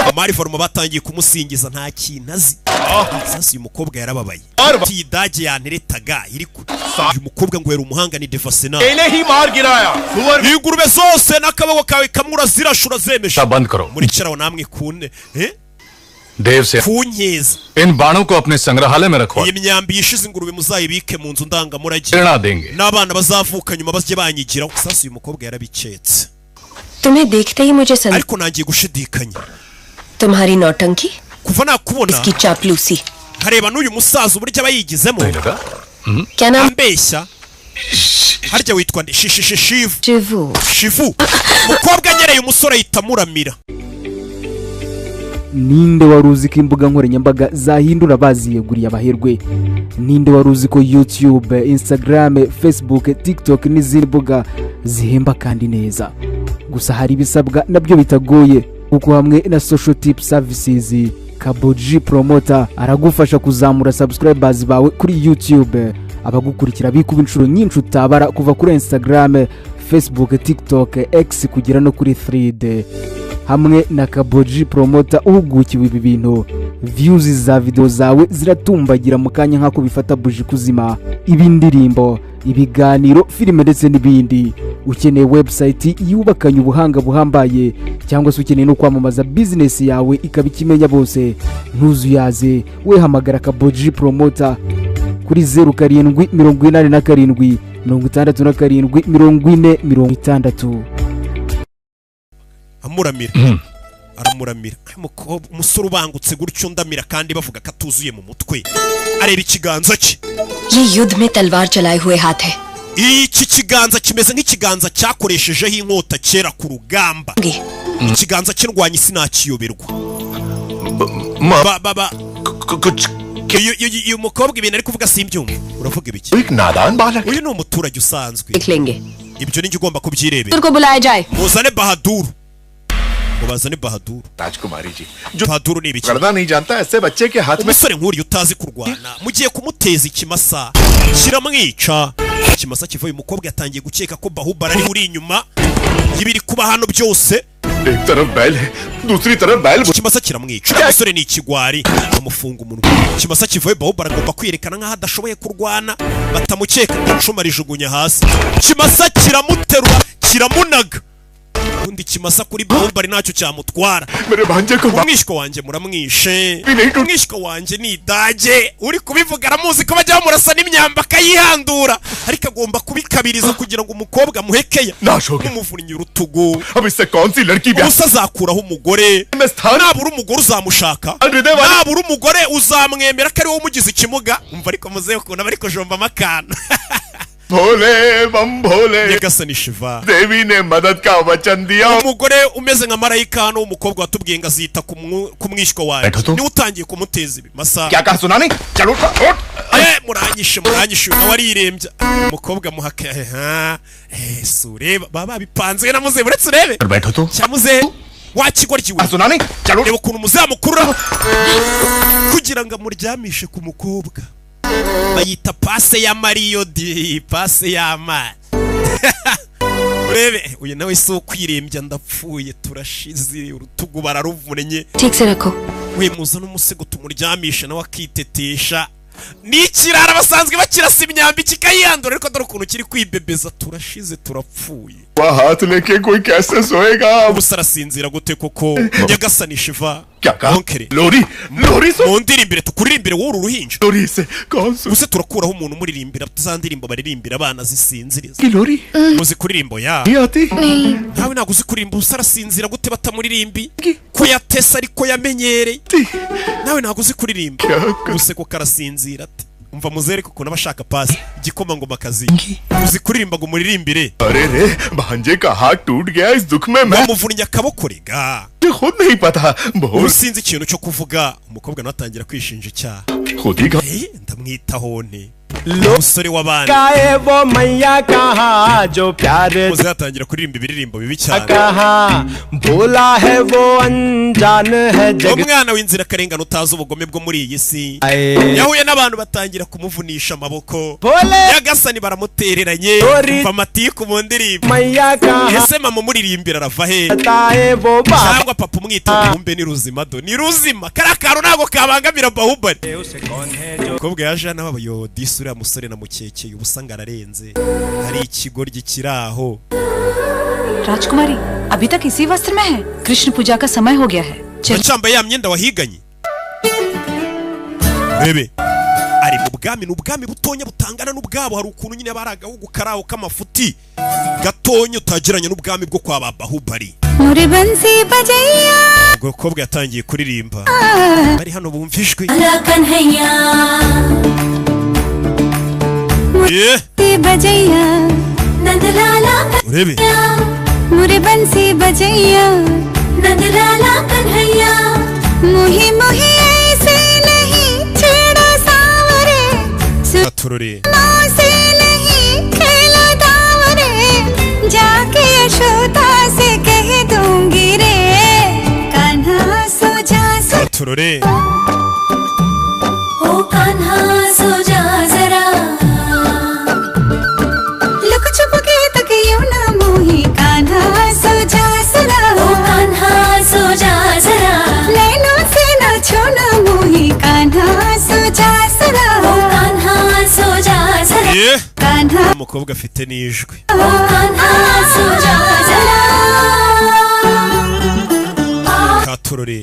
Kumari Varma batangiye kumusingiza nta kintu azi. Sasa uyu mukobwa yarababaye. Iyi dage yanteretaga iri kure. Uyu mukobwa ngo yera umuhanga ni Devasena. Ingurube zose n'akaboko kawe kamura zirashura zemesha. Muri cyaraho namwe kune. देव से kunyeza इन बाणों को अपने संग्रहालय में रखवा. Iyi myambi yishize ingurube muzayibike mu nzu ndangamurage. प्रेरणा देंगे. N'abana bazavuka nyuma bazye banyigira. Sasa uyu mukobwa yarabicetse. तुम्हें देखते ही मुझे ariko nangiye gushidikanya. तुम्हारी नौटंकी kuva nakubona इसकी चापलूसी kareba n'uyu musaza uburyo abayigizemo. क्या नाम ambeshya harya witwa nde Shivu Shivu mukobwa nyereye umusore yitamuramira. Ninde wari uzi ko imbuga nkoranyambaga zahindura baziyeguriye abaherwe? Ninde wari uzi ko YouTube, Instagram, Facebook, TikTok n'izindi mbuga zihemba kandi neza? Gusa hari ibisabwa nabyo bitagoye kuko hamwe na social tip services Kaboji Promoter aragufasha kuzamura subscribers bawe kuri YouTube, abagukurikira bikuba inshuro nyinshi utabara kuva kuri Instagram, Facebook, TikTok, X kugera no kuri 3D. Hamwe na Kaboji Promoter uhugukiwe ibi bintu, views za video zawe ziratumbagira mu kanya nk'ako bifata buji kuzima. Ibindirimbo, ibiganiro, filime ndetse n'ibindi. Ukeneye website yubakanye ubuhanga buhambaye cyangwa se ukeneye no kwamamaza business yawe ikabikimenya bose, ntuzuyaze we hamagara Kaboji Promoter kuri 0787 67 40 amuramira aramuramira. Umusore ubangutse gutyo ndamira kandi bavuga ko atuzuye mu mutwe. Areba ikiganza cye. ये युद्ध में तलवार चलाए हुए हाथ है. Iki kiganza kimeze nk'ikiganza cyakoreshejeho inkota kera ku rugamba. Ikiganza cy'indwanyi sinakiyoberwa. Baba uyu mukobwa ibintu ari kuvuga simbyumva. Uravuga ibiki? Uyu ni umuturage usanzwe. Ibyo ni ugomba kubyirebera. Muzane Bahadur. Mubazane Bahadur. राजकुमारी जी Bahadur ni ibiki? करना नहीं जानता ऐसे बच्चे के हाथ में. Umusore nk'uri utazi kurwana mugiye kumuteza ikimasa kiramwica. Ikimasa kivuye umukobwa yatangiye gukeka ko Bahubali ari uri inyuma y'ibiri kuba hano byose. एक तरफ बैल है दूसरी तरफ बैल. Ikimasa kiramwica. Umusore ni ikigwari bamufunga umunwa. Ikimasa kivuye Bahubali agomba kwiyerekana nk'aho adashoboye kurwana batamukeka icuma rijugunya hasi. Ikimasa kiramuterura kiramunaga. Undi kimasa kuri Bahubali ntacyo cyamutwara. Umwishwa wanjye muramwishe. Umwishwa wanjye ni dage uri kubivuga aramuzi ko bajya bamurasa n'imyamba akayihandura ariko agomba kubikabiriza kugira ngo umukobwa muhekeye n'umuvunnyi urutugu. Ubusa azakuraho umugore. Nabura umugore uzamushaka. Nabura umugore uzamwemera ko ari wowe umugize ikimuga. Umva ariko muzehe ukuntu bari kujomba amakana. भोले बम भोले Nyagasani Shiva देवी ने मदद का वचन दिया. Umugore umeze nka marayika hano umukobwa watubwiye ngo azita ku mwishwa wawe ni utangiye kumuteza ibimasa. क्या कहा सुना नहीं चलो उठ. muranyishe nawe arirembya. Umukobwa muhaka sureba baba bipanze na muze buretse urebe cyamuze wakigoryiwe. Reba ukuntu muzamukurura kugira ngo amuryamishe ku mukobwa. bayita pase ya Mario di pase y'amazi. Urebe uyu nawe si ukwirembya ndapfuye turashize urutugu bararuvunye. ठीक से रखो. We muza n'umusego tumuryamisha nawe akitetesha. N'ikirara basanzwe bakirasa imyambi kikayandura ariko dore ukuntu kiri kwibebeza turashize turapfuye. हाथ लेके कोई कैसे सोएगा? Ubusarasinzira gute koko yagasanisha iva. Onkere. Lori so. Mondirimbire tukuririmbire wowe uruhinja. Lori se konso. Use turakuraho umuntu muririmbira tuzandirimbo baririmbira abana zisinziriza. Ki Lori? Muzi kuririmbo ya. Yati. Nawe naguzi kuririmba usarasinzira gute batamuririmbi. Ko yatesa ariko yamenyereye. Nawe naguzi kuririmba. Use ko karasinzira ati. Umva muzere kuko nabashaka pasi igikoma ngo makazi uzi kuririmba ngo muririmbire. अरे रे भांजे का हाथ टूट गया इस दुख में मैं bamuvunnye akaboko rega खुद नहीं पता बहुत sinzi ikintu cyo kuvuga umukobwa natangira kwishinja icyaha खुद ही का ndamwitaho ne umusore w'abandi काहे वो मैया कहा जो प्यारे uzatangira kuririmba ibiririmbo bibi cyane कहा भोला है वो अनजान है जग umwana w'inzira karengana utazi ubugome bwo muri iyi si yahuye n'abantu batangira kumuvunisha amaboko yagasani baramutereranye bamatiku mu ndirimbo मैया कहा ese mama muririmbira arava he ताए वो cyangwa papa umwita kumbe ni ruzima do ni ruzima karakaro nago kabangamira bahubari umukobwa yaje n'abayo disura musore na mukekeye ubusanga ararenze hari ikigoryi kiraho राजकुमारी अभी तक इसी वस्त्र में है कृष्ण पूजा का समय हो गया है cyamba ya myenda wahiganye bebe ari mu bwami n'ubwami butonya butangana n'ubwabo hari ukuntu nyine baragaho gukaraho kamafuti gatonyo utagiranye n'ubwami bwo kwa Bahubali muri bansi bajaya umukobwa yatangiye kuririmba bari hano bumvishwe बजैया नंदलाला urebe मुरे बंसी बजैया नंदलाला कन्हैया मुही मुही ऐसे नहीं छेड़ा सावरे aturore से नहीं खेला दावरे जाके यशोदा से कह दूंगी रे कान्हा सो जा aturore ओ कान्हा सो जा जरा umukobwa afite n'ijwi katurore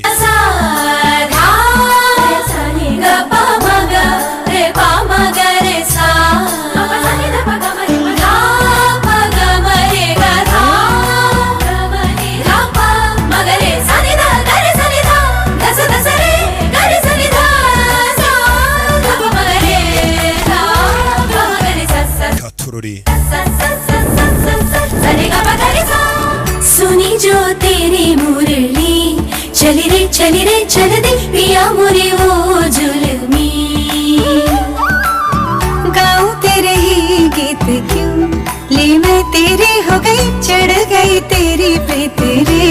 सुनी जो तेरी मुरली चली रे चल दे पिया मुरी वो जुल्मी गाऊं तेरे ही गीत क्यों ले मैं तेरी हो गई चढ़ गई तेरी पे तेरे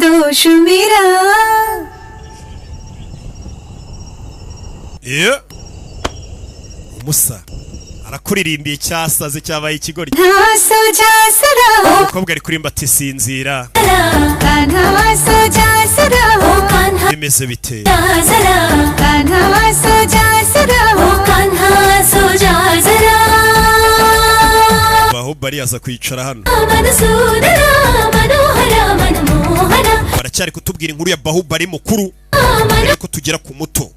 दोष मेरा umusa arakuririmbiye cyasaze cyabaye ikigori umukobwa ari kurimba ati sinzira bimeze bite Bahubali aza kwicara hano baracyari kutubwira inkuru ya Bahubali mukuru mbere ko tugera ku muto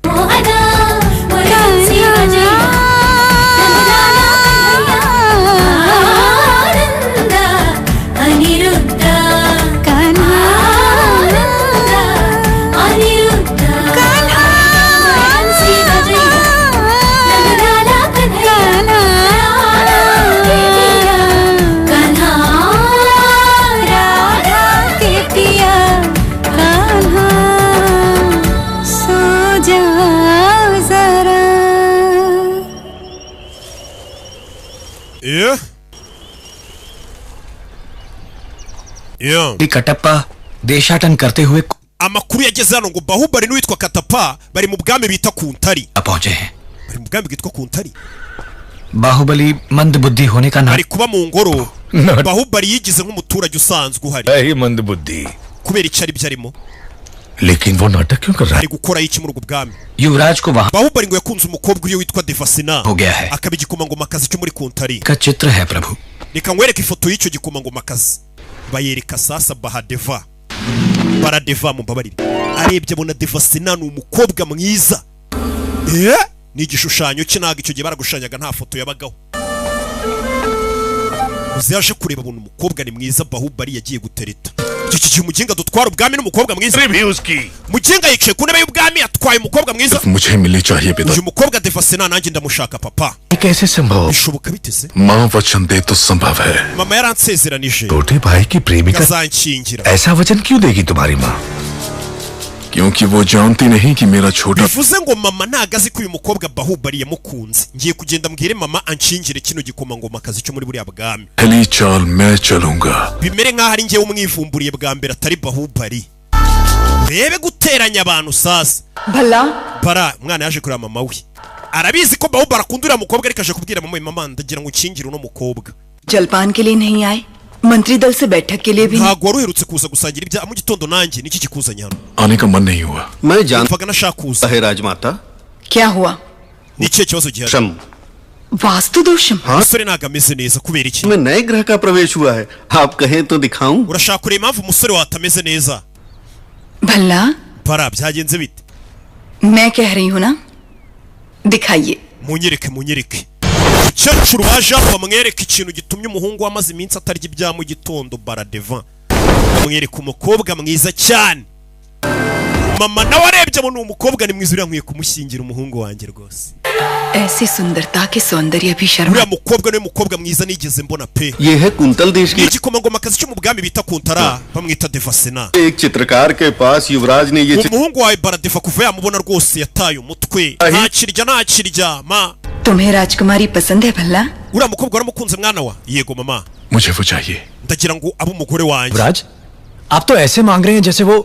Kattappa देशाटन करते हुए amakuru yageze hano ngo Bahubali n'uwitwa Katappa bari mu bwami bita Kuntari पहुंचे हैं bari mu bwami bwitwa Kuntari Baahubali मंदबुद्धि होने का नाम bari kuba mu ngoro Bahubali yigize nk'umuturage usanzwe uhari नहीं मंदबुद्धि kubera icyari byarimo लेकिन वो नाटक क्यों कर रहा है ari gukora iki muri ubwo bwami युवराज को वहां Bahubali ngo yakunze umukobwa uriyo witwa Devasena हो गया है akaba igikomangomakazi cyo muri Kuntari का चित्र है प्रभु reka nkwereke ifoto y'icyo gikomangomakazi bayereka sasa Bahadeva Baradeva mumbabarire arebye abona Devasena ni umukobwa mwiza ni igishushanyo cye ntago icyo gihe baragushanyaga nta foto yabagaho uzaje kureba abona umukobwa ni mwiza Bahubali yagiye gutereta iki gihe umuginga dutwara ubwami n'umukobwa mwiza muginga yicaye ku ntebe y'ubwami atwaye umukobwa mwiza मुझे मिलनी चाहिए पिता uyu mukobwa Devasena nanjye ndamushaka papa कैसे संभव bishoboka biteze माँ वचन दे तो संभव है mama yaransezeranije छोटे भाई की प्रेमिका azankingira ऐसा वचन क्यों देगी तुम्हारी माँ क्योंकि वो जानती नहीं कि मेरा छोटा bivuze ngo mama ntago azi ko uyu mukobwa Bahubali yamukunze ngiye kugenda mbwire mama anshingire kino gikomangomakazi cyo muri buriya bwami पहली चाल मैं चलूंगा bimere nk'aho ari njyewe umwivumburiye bwa mbere atari Bahubali rebe guteranya abantu sasa bara umwana yaje kureba mama we arabizi ko Bahubali akunda uriya mukobwa ariko aje kubwira mama ndagira ngo ukingire uno mukobwa जलपान के लिए नहीं आए मंत्री दल से बैठक के लिए भी ntago wari uherutse kuza gusangira ibya mu gitondo nanjye niki kikuzanye hano आने का मन नहीं हुआ मैं जानता mvaga nashaka kuza है राजमाता क्या हुआ ni ikihe kibazo gihari vastu दोषम umusore ntago ameze neza kubera iki मैं नए ग्रह का प्रवेश हुआ है आप कहें तो दिखाऊं urashaka kureba impamvu umusore watameze neza भला bara byagenze bite मैं कह रही हूँ ना दिखाइए munyereke umukecuru waje hano bamwereka ikintu gitumye umuhungu wamaze iminsi atarya ibya mu gitondo Baradeva bamwereka umukobwa mwiza cyane mama nawe arebye abona umukobwa ni mwiza uriya nkwiye kumushyingira umuhungu wanjye rwose ऐसी सुंदरता के सौंदर्य भी Sharma uriya mukobwa niwe mukobwa mwiza nigeze mbona pe ये है कुंतल देश की igikomangomakazi cyo mu bwami bita Kuntara bamwita Devasena एक चित्रकार के पास युवराज ने ये umuhungu wawe Baradeva kuva yamubona rwose yataye umutwe ntakirya ma तुम्हें राजकुमारी पसंद है भला uriya mukobwa waramukunze mwana wa yego mama मुझे वो चाहिए ndagira ngo abe umugore wanjye युवराज आप तो ऐसे मांग रहे हैं जैसे वो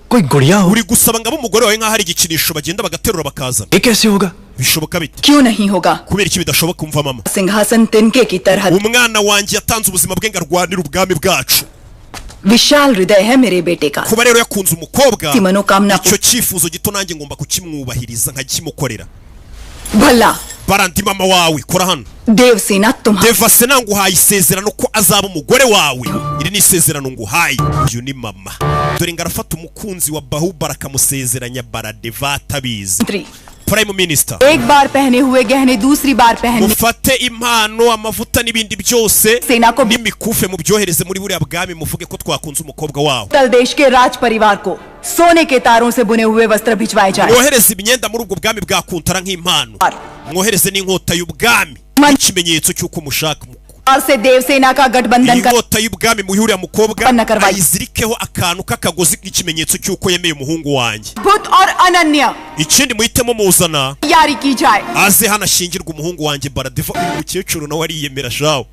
कोई गुड़िया हो uri gusaba ngo abe umugore wawe nk'aho ari igikinisho bagenda bagaterura bakazana ये कैसे होगा bishoboka bite क्यों नहीं होगा kubera iki bidashoboka umva mama सिंहासन तिनके की तरह umwana wanjye yatanze ubuzima bwe ngo arwanire ubwami bwacu विशाल हृदय है मेरे बेटे का kuba rero yakunze umukobwa की मनोकामना icyo cyifuzo gito nanjye ngomba kukimwubahiriza nkakimukorera भला barandi mama wawe kora hano Devasena तुम्हारा Devasena nguhaye isezerano ko azaba umugore wawe iri ni isezerano nguhaye uyu ni mama dore ngo arafata umukunzi wa Bahubali akamusezeranya Baradeva atabizi Prime Minister एक बार पहने हुए गहने दूसरी बार पहनने mufate impano amavuta n'ibindi byose n'imikufe mu byohereze muri buriya bwami muvuge ko twakunze umukobwa wawe तल देश के राज परिवार को सोने के तारों से बुने हुए वस्त्र भिजवाए जाए mwohereze imyenda muri ubwo bwami bwa Kuntara nk'impano mwohereze n'inkota y'ubwami ikimenyetso cy'uko mushaka और से देवसेना का गठबंधन कर inkota y'ubwami muhi uriya mukobwa ayizirikeho akantu k'akagozi k'ikimenyetso cy'uko yemeye umuhungu wanjye Buddha और अनन्या ikindi muhitemo muzana यारी की जाए aze hano ashingirwa umuhungu wanjye Baradeva uyu mukecuru nawe ariyemera shawo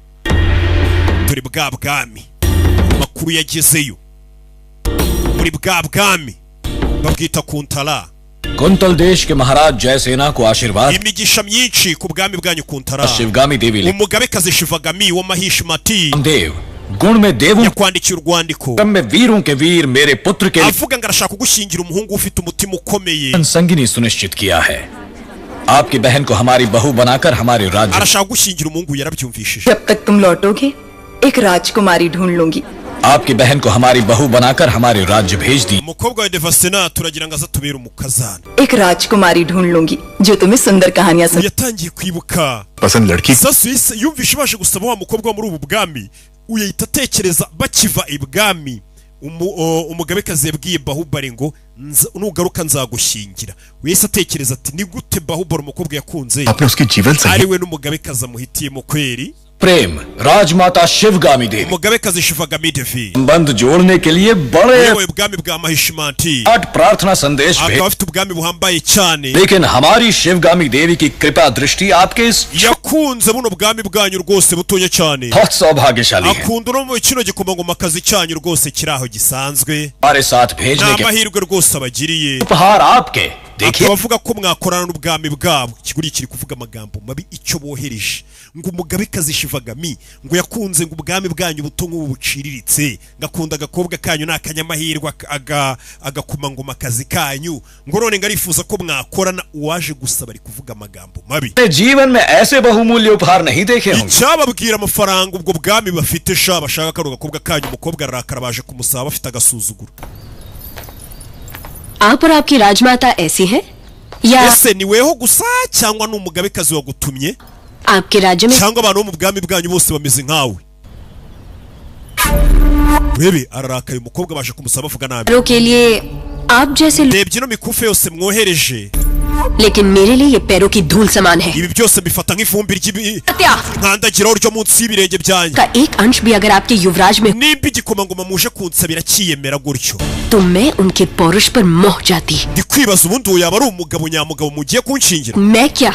turi bwa bwami amakuru yagezeyo muri bwa bwami babwita Kuntara quintal देश के महाराज जयसेना को आशीर्वाद imigisha myinshi ku bwami bwanyu Kuntara Sivagami देवी umugabekazi Shivagami wa Mahishmati देव गुण में देवों yakwandikiye urwandiko में वीरों के वीर मेरे पुत्र के avuga ngo arashaka kugushyingira umuhungu ufite umutima ukomeye संगिनी सुनिश्चित किया है आपकी बहन को हमारी बहू बनाकर हमारे राज्य arashaka gushyingira umuhungu yarabyumvishije जब तक तुम लौटोगे एक राजकुमारी ढूंढ लूंगी आपकी बहन को हमारी बहू बनाकर हमारे राज्य भेज दी umukobwa wa Devasena turagira ngo azatubere umukazana एक राजकुमारी ढूंढ लूंगी जो तुम्हें सुंदर कहानियां सुन yatangiye kwibuka पसंद लड़की sasu yumvishe baje gusaba wa mukobwa muri ubu bwami uyahita atekereza bakiva ibwami umugabekazi yabwiye Bahubali ngo nugaruka nzagushyingira wese atekereza ati ni gute Bahubali umukobwa yakunze आपने उसकी जीवन ari we n'umugabekazi amuhitiyemo kweri Prem Rajmata शिवगामी Devi umugabekazi Shivagami Devi संबंध जोड़ने के लिए बड़े uyoboye ubwami bwa Mahishimanti प्रार्थना संदेश akaba afite ubwami buhambaye cyane लेकिन हमारी शिवगामी देवी की कृपा दृष्टि आपके इस yakunze buno bwami bwanyu rwose butonya cyane बहुत सौभाग्यशाली है akunda no mu kino gikomangomakazi cyanyu rwose kiraho gisanzwe हमारे साथ भेजने के n'amahirwe rwose abagiriye उपहार आपके देखिए bavuga ko mwakorana n'ubwami bwabo kiguri kiri kuvuga amagambo mabi icyo bohereje ngo umugabekazi Shivagami ngo yakunze ngo ubwami bwanyu buto nk'ubu buciriritse ngakunda agakobwa kanyu n'akanyamahirwe agakomangomakazi kanyu ngo none ngarifuza ko mwakorana uwaje gusaba ari kuvuga amagambo mabi जीवन में ऐसे बहुमूल्य उपहार नहीं देखे होंगे icyababwira amafaranga ubwo bwami bafite sha bashaka karo gakobwa kanyu umukobwa arakara baje kumusaba bafite agasuzuguro आप और आपकी राजमाता ऐसी है या ese ni weho gusa cyangwa n'umugabekazi wagutumye आपके राज्य में cyangwa abantu bo mu bwami bwanyu bose bameze nkawe bebe ararakaye umukobwa baje kumusaba avuga nabi के लिए आप जैसे rebye ino mikufe yose mwohereje लेकिन मेरे लिए ये पैरों की धूल समान है ibi byose mbifata nk'ivumbi ry'intandagiraho ryo munsi y'ibirenge byanyu का एक अंश भी अगर आपके युवराज में nimba igikomangoma muje kunsabira kiyemera gutyo तो मैं उनके पौरुष पर मोह जाती ndi kwibaza ubundi uwo yaba ari umugabo nyamugabo mugiye kunshingira मैं क्या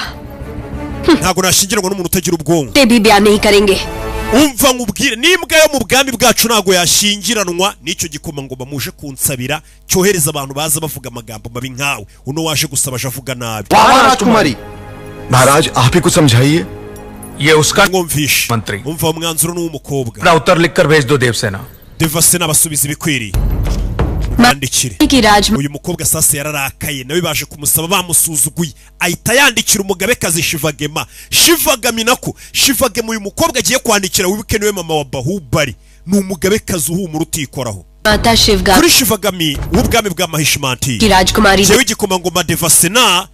ntabwo nashingirwa n'umuntu utagira ubwonko ते भी बयान नहीं करेंगे umva nkubwire n'imbwa yo mu bwami bwacu ntabwo yashingiranwa n'icyo gikomangoma muje kunsabira cyohereza abantu baza bavuga amagambo mabi nkawe uno waje gusaba aje avuga nabi राजकुमारी महाराज आप ही कुछ समझाइए ये उसका mwumvishe मंत्री umva umwanzuro n'uw'umukobwa अपना उत्तर लिखकर भेज दो Devasena Devasena basubiza ibikwiriye yandikire uyu mukobwa sasa yararakaye nawe baje kumusaba bamusuzuguye ahita yandikira umugabekazi Shivagami nako Shivagami uyu mukobwa agiye kwandikira wibuke niwe mama wa Bahubali ni umugabekazi uhumura utikoraho kuri Shivagami w'ubwami bwa Mahishimanti jewe igikomangoma Devasena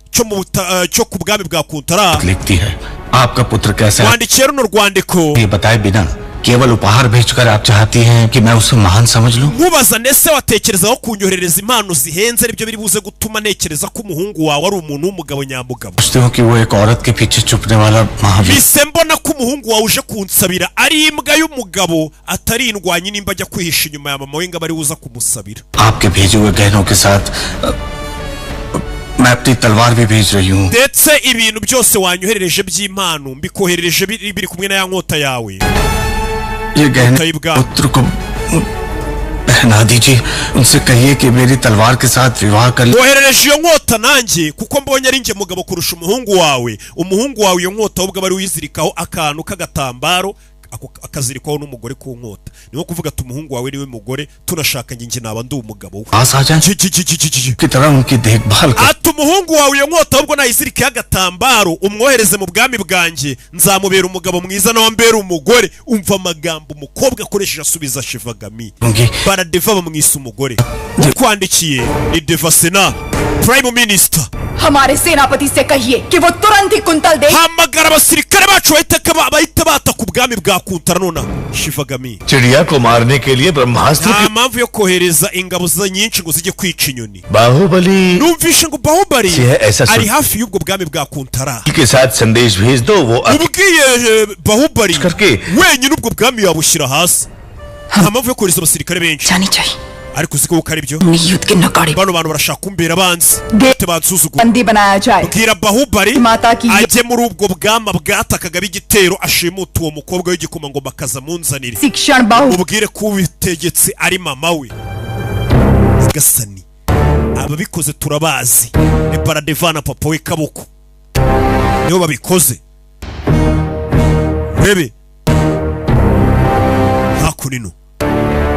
cyo ku bwami bwa Kuntara लिखती है आपका पुत्र कैसा है wandikira runo rwandiko ये बताए बिना केवल उपहार भेजकर आप चाहती हैं कि मैं उसे महान समझ लूं nkubaza nese watekerezaho kunyoherereza impano zihenze aribyo biri buze gutuma nekereza ko umuhungu wawe ari umuntu w'umugabo nyamugabo सोचते हो कि वो एक औरत के पीछे छुपने वाला Mahavir bise mbona ko umuhungu wawe uje kunsabira ari imbwa y'umugabo atari indwanyi nimba ajya kwihisha inyuma ya mama we ngo bari buza kumusabira आपके भेजे हुए गहनों के साथ मैं अपनी तलवार भी भेज रही हूँ ndetse ibintu byose wanyoherereje by'impano mbikoherereje biri kumwe na ya nkota yawe ये गहने पुत्र को पहना दीजिए उनसे कहिए कि मेरी तलवार के साथ विवाह कर woherereje iyo nkota nanjye kuko mbonye ari nge mugabo kurusha umuhungu wawe iyo nkota ahubwo bari uyizirikaho akantu k'agatambaro akazirikwaho n'umugore ku nkota niho kuvuga ati umuhungu wawe niwe mugore tunashaka njye naba ndi umugabo we ati umuhungu wawe iyo nkota ahubwo nayizirikaho agatambaro umwohereze mu bwami bwanjye nzamubera umugabo mwiza nawe ambera umugore umva amagambo umukobwa akoresheje asubiza Shivagami baradeva bamwisa umugore ukwandikiye ni Devasena Prime Minister हमारे सेनापति से कहिए कि वो तुरंत ही कुंतल दे hamagara abasirikare bacu bahita bata ku bwami bwa Kuntara nona Shivagami चिड़िया को मारने के लिए ब्रह्मास्त्र nta mpamvu yo kohereza ingabo nyinshi ngo zijye kwica inyoni Baahubali numvishe ngo Bahubali ऐसा ari hafi y'ubwo bwami bwa Kuntara के साथ संदेश भेज दो वो ubwiye Bahubali wenyine ubwo bwami yabushyira hasi nta mpamvu yo kohereza abasirikare benshi ariko uziko uko ari byo bano bantu barashaka kumbera abanzi bate bansuzugura bwira Bahubali ajye muri ubwo bwama bwatakaga b'igitero ashimuta uwo mukobwa w'igikomangoma akazamunzanire ubwire ko ubitegetse ari mama we gasani ababikoze turabazi ni Baradevana papa we Kaboko nibo babikoze rebe hakunino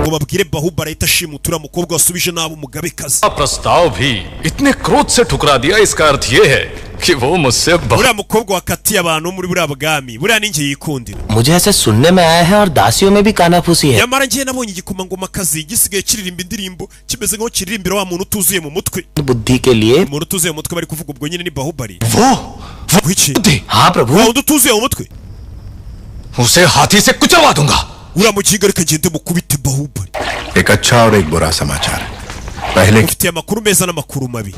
ngo babwire Bahubali ahita ashimutura mukobwa wasubije nabo umugabekazi प्रस्ताव भी इतने क्रोध से ठुकरा दिया इसका अर्थ ये है कि वो मुझसे buriya mukobwa wakatiye abantu muri buriya bwami buriya ninjye yikundira मुझे ऐसे सुनने में आया है और दासियों में भी कानाफूसी है nyamara ngiye nabonye igikomangomakazi gisigaye kiririmba indirimbo kimeze nk'aho kiririmbira wa muntu utuzuye mu mutwe बुद्धि के लिए umuntu utuzuye mu mutwe bari kuvuga ubwo nyine ni Bahubali हाँ प्रभु wa undi utuzuye mu mutwe उसे हाथी से कुचलवा दूंगा uramukinga reka ngende mukubite Bahubali एक अच्छा और एक बुरा समाचार पहले ufite amakuru meza n'amakuru mabi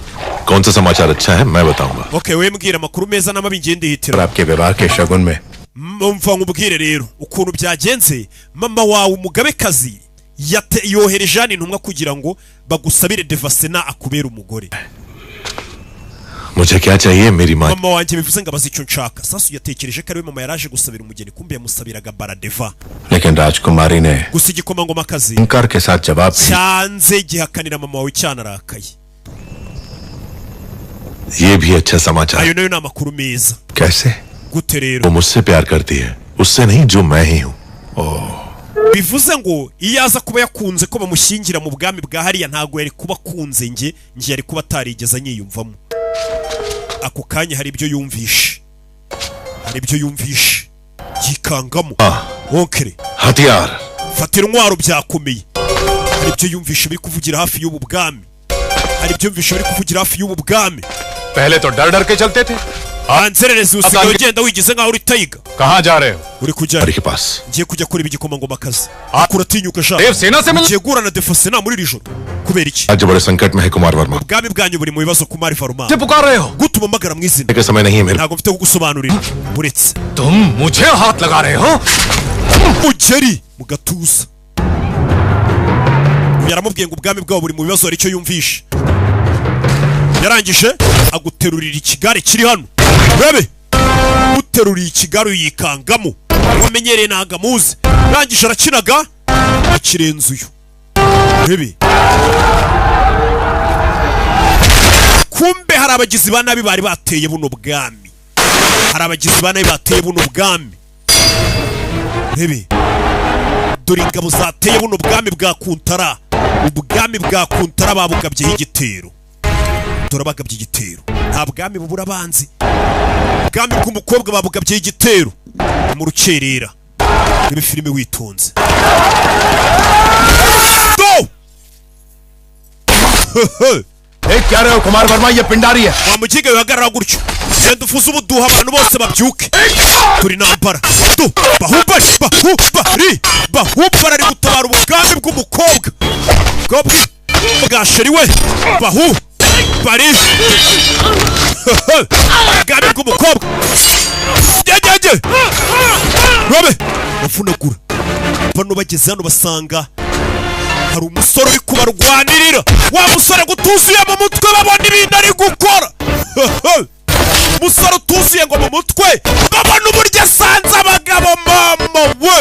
कौन सा समाचार अच्छा है मैं बताऊंगा okay we mbwira amakuru meza n'amabi ngende hitira आपके विवाह के शगुन में mva nkubwire rero ukuntu byagenze. Mama wawe umugabekazi yohereje hano intumwa kugira ngo bagusabire Devasena akubera umugore. मुझे क्या चाहिए मेरी माँ? Mama wanjye bivuze ngo abazi icyo nshaka. Sasu yatekereje ko ari we mama yaraje gusabira umugeni, kumbe yamusabiraga Baradeva. लेकिन राजकुमारी ने gusa igikomangomakazi इनकार के साथ जवाब दिया। cyanze gihakanira mama wawe cyanarakaye. ये भी अच्छा समाचार। ayo nayo ni amakuru meza. कैसे? gute rero? वो मुझसे प्यार करती है, उससे नहीं जो मैं ही हूँ। bivuze ngo iyo aza kuba yakunze ko bamushyingira mu bwami bwa hariya ntago yari kuba akunze nge yari kuba atarigeze anyiyumvamo. ako kanya hari ibyo yumvishe yikangamo. onkere हथियार fatira intwaro byakomeye. hari ibyo yumvishe biri kuvugira hafi y'ubu bwami. पहले तो डर डर के चलते थे। anzererezi usigaye ugenda wigize nkaho uri tayiga. कहाँ जा रहे हो? uri kujya के पास ngiye kujya kureba igikomangomakazi. kuratinyuka sha Devasena se ngiye guhura na Devasena muri iri joro. kubera iki? आज बड़े संकट में है कुमार Verma. ubwami bwanyu buri mu bibazo Kumari Varma. मुझे पुकार रहे हो? gutuma mpamagara mu izina. के समय नहीं है मेरे। ntabwo mfite kugusobanurira. buretse तुम मुझे हाथ लगा रहे हो? mugeri mu gatuza. yaramubwiye ngo ubwami bwabo buri mu bibazo aricyo yumvishe. yarangije aguterurira ikigare kiri hano. urebe uteruriye ikigare uyikangamo. wamenyereye ntago amuzi. yarangije arakinaga akirenze uyu. urebe kumbe hari abagizi ba nabi bari bateye buno bwami. urebe dore ingabo zateye buno bwami bwa Kuntara. ubwami bwa Kuntara babugabyeho igitero. dore bagabye igitero. nta bwami bubura abanzi. ubwami bw'umukobwa babugabyeho igitero mu rukerera. rebe filime witonze. क्या रहे हो कुमार वर्मा? ये पिंडारी है। wamugiga wihagarara gutyo genda ufuze ubuduha abantu bose babyuke. turi nambara bahubari ari gutabara ubwami bw'umukobwa bwa sheri we. bahubari ubwami bw'umukobwa. gege rabe bavunagura. bano bageze hano basanga hari umusore uri kubarwanirira. wa musore gutuzuye mu mutwe babona ibintu ari gukora. umusore utuzuye ngo mu mutwe babona uburyo asanze abagabo. mama we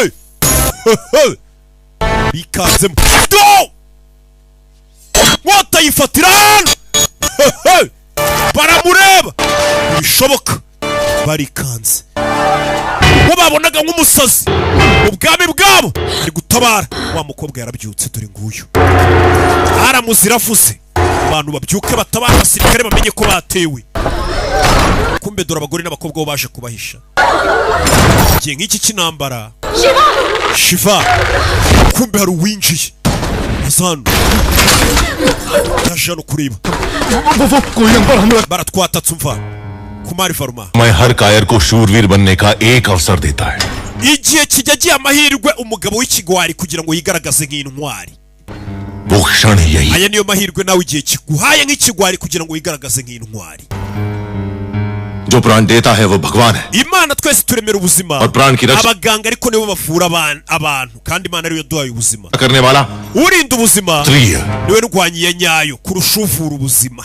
bikanzemo watayifatira hano. baramureba bishoboka barikanze. uwo babonaga nk'umusazi ubwami bwabo ari gutabara. wa mukobwa yarabyutse dore nguyu aramuzira avuze. abantu babyuke batabara abasirikare bamenye ko batewe. kumbe dore abagore n'abakobwa bo baje kubahisha. igihe nk'iki cy'intambara Shiva kumbe hari uwinjiye. azano yaje hano kureba. baratwatatse umva Kumari Varma. मैं हर कायर को शूरवीर बनने का एक अवसर देता है। igihe kijya agiye amahirwe umugabo w'ikigwari kugira ngo yigaragaze nk'intwari. वो क्षण यही। aya niyo mahirwe nawe igihe kiguhaye nk'ikigwari kugira ngo yigaragaze nk'intwari. जो प्राण देता है वो भगवान है। imana twese turemera ubuzima. और प्राण की रक्षा abaganga ariko nibo bavura abantu kandi imana ariyo yaduhaye ubuzima. करने वाला urinda ubuzima स्त्री है। niwe ndwanyi ya nyayo kurusha uvura ubuzima.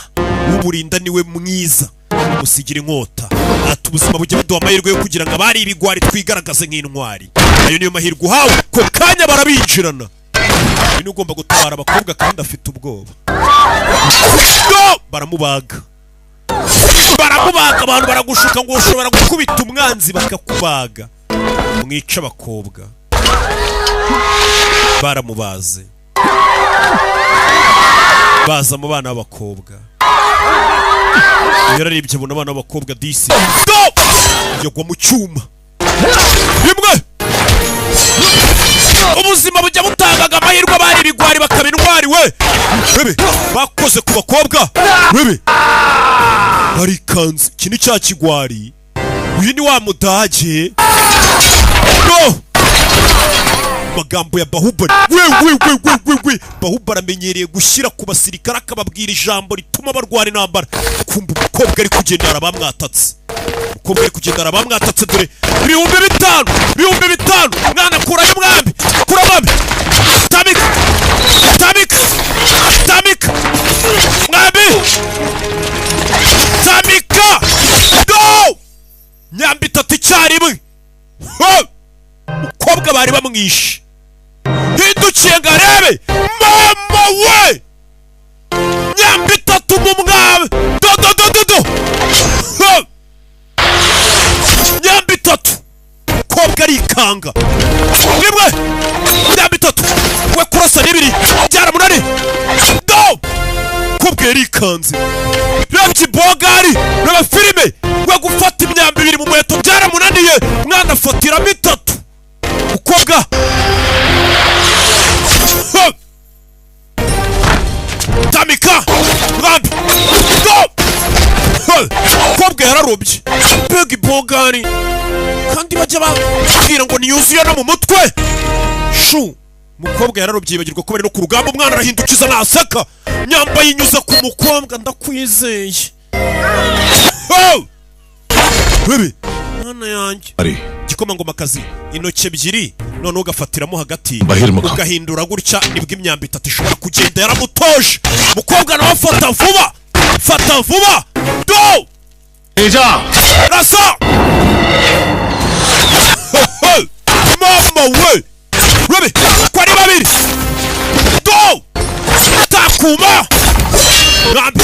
uburinda niwe mwiza umusigira inkota. ati ubuzima bujya buduha amahirwe yo kugira ngo abari ibigwari twigaragaze nk'intwari. ayo niyo mahirwe uhawe ko kanya barabinjirana. ni ugomba gutabara abakobwa kandi afite ubwoba. baramubaga abantu baragushuka ngo ushobora gukubita umwanzi bakakubaga. mwica abakobwa baramubaze. baza mu bana b'abakobwa. yararebye abona abana b'abakobwa disi yagwa mu cyuma. rimwe ubuzima bujya butangaga amahirwe abari ibigwari bakaba intwari. we rebe bakoze ku bakobwa. rebe barikanze. iki ni cya kigwari. uyu ni wa mudage. no magambo ya Bahubali. we Bahubali amenyereye gushyira ku basirikare akababwira ijambo rituma barwara intambara. kumva umukobwa ari kugendera bamwatatse. umukobwa ari kugenda arabamwatatse dore 5,000 mwana kurayo mwambi kura mwambi tamika mwambi tamika go nyambi 3 icyarimwe umukobwa bari bamwishe hindukiye ngo arebe mama we nyambi 3 mu mwabe do nyambi 3 umukobwa arikanga rimwe nyambi 3 we kurasa n'ibiri byaramunani do umukobwa yarikanze rebye bogari reba filime we gufata imyambi 2 mu muheto byaramunaniye mwana afatiramo 3 umukobwa tamika mwambi do umukobwa yararobye begi bogari kandi bajya babwira ngo niyuzuye no mu mutwe shu umukobwa yararobye yibagirwa ko bari no ku rugamba umwana arahindukiza naseka nyambaye inyuza ku mukobwa ndakwizeye bebe mwana yanjye igikomangoma kazi intoki 2 none ugafatiramo hagati ugahindura gutya nibwo imyambi 3 ishobora kugenda yaramutoje umukobwa nawe fata vuba do eja rasa mama we rebe kwari babiri do takuma ngambi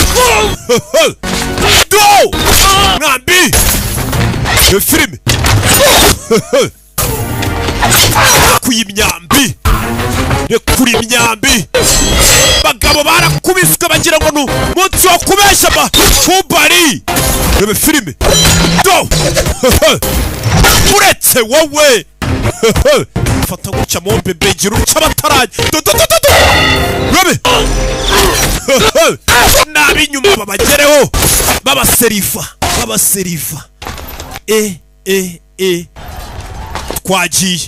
do ngambi filime kuyimyambi kuri imyambi bagabo barakubiswe bagira ngo munsi wo kubeshya ba kubari rebe filime do uretse wowe fata gutya mu bebe gira ucabataraje rebe nabinyuma babagereho babaserifa twagiye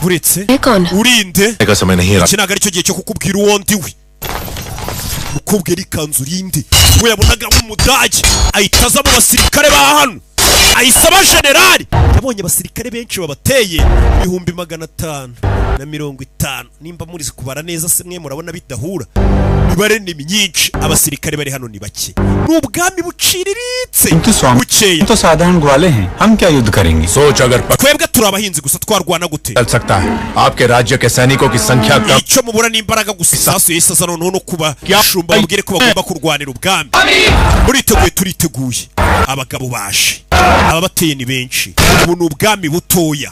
uretse urinde iki ntabwo aricyo gihe cyo kukubwira uwo ndiwe ukubwira ikanzu urinde we yabonaga nk'umudage ahita aza mu basirikare ba hano ayisaba generali yabonye abasirikare benshi babateye 550 nimba muri kubara neza se mwe murabona bidahura ibare ni myinshi abasirikare bari hano ni bake n'ubwami buciriritse bukeya तो साधारण ग्वाले हैं हम क्या युद्ध करेंगे सोच अगर twebwe turabahinzi gusa twarwana gute चल सकता है आपके राज्य के सैनिकों की संख्या कम icyo mubura n'imbaraga gusa isasu yisa noneho no kuba shumba babwire ko bagomba kurwanira ubwami turiteguye abagabo baje ababateye ni benshi ubu ni ubwami butoya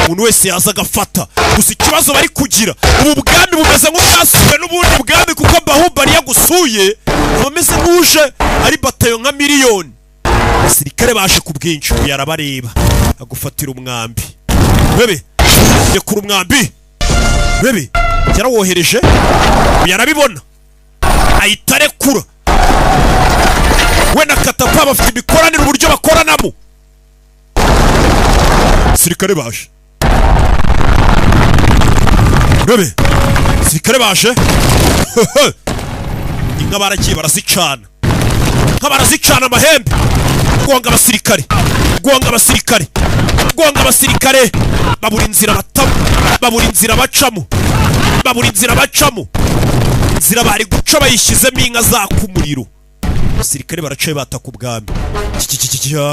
umuntu wese yaza agafata gusa ikibazo bari kugira ubu bwami bumeze nk'ubwasuwe n'ubundi bwami kuko Bahubali yagusuye bameze nk'uje ari batayo nka miliyoni abasirikare baje ku bwinshi yarabareba agufatira umwambi bebe rekura umwambi bebe yarawohereje yarabibona ahita rekura we na katapa bafite imikoranire uburyo bakoranamo sirikare baje bebe sirikare baje inka baragiye barazicana amahembe gonga abasirikare babura inzira bacamo inzira bari guca bayishyizemo inka zaka umuriro abasirikare baracaye bataka ubwami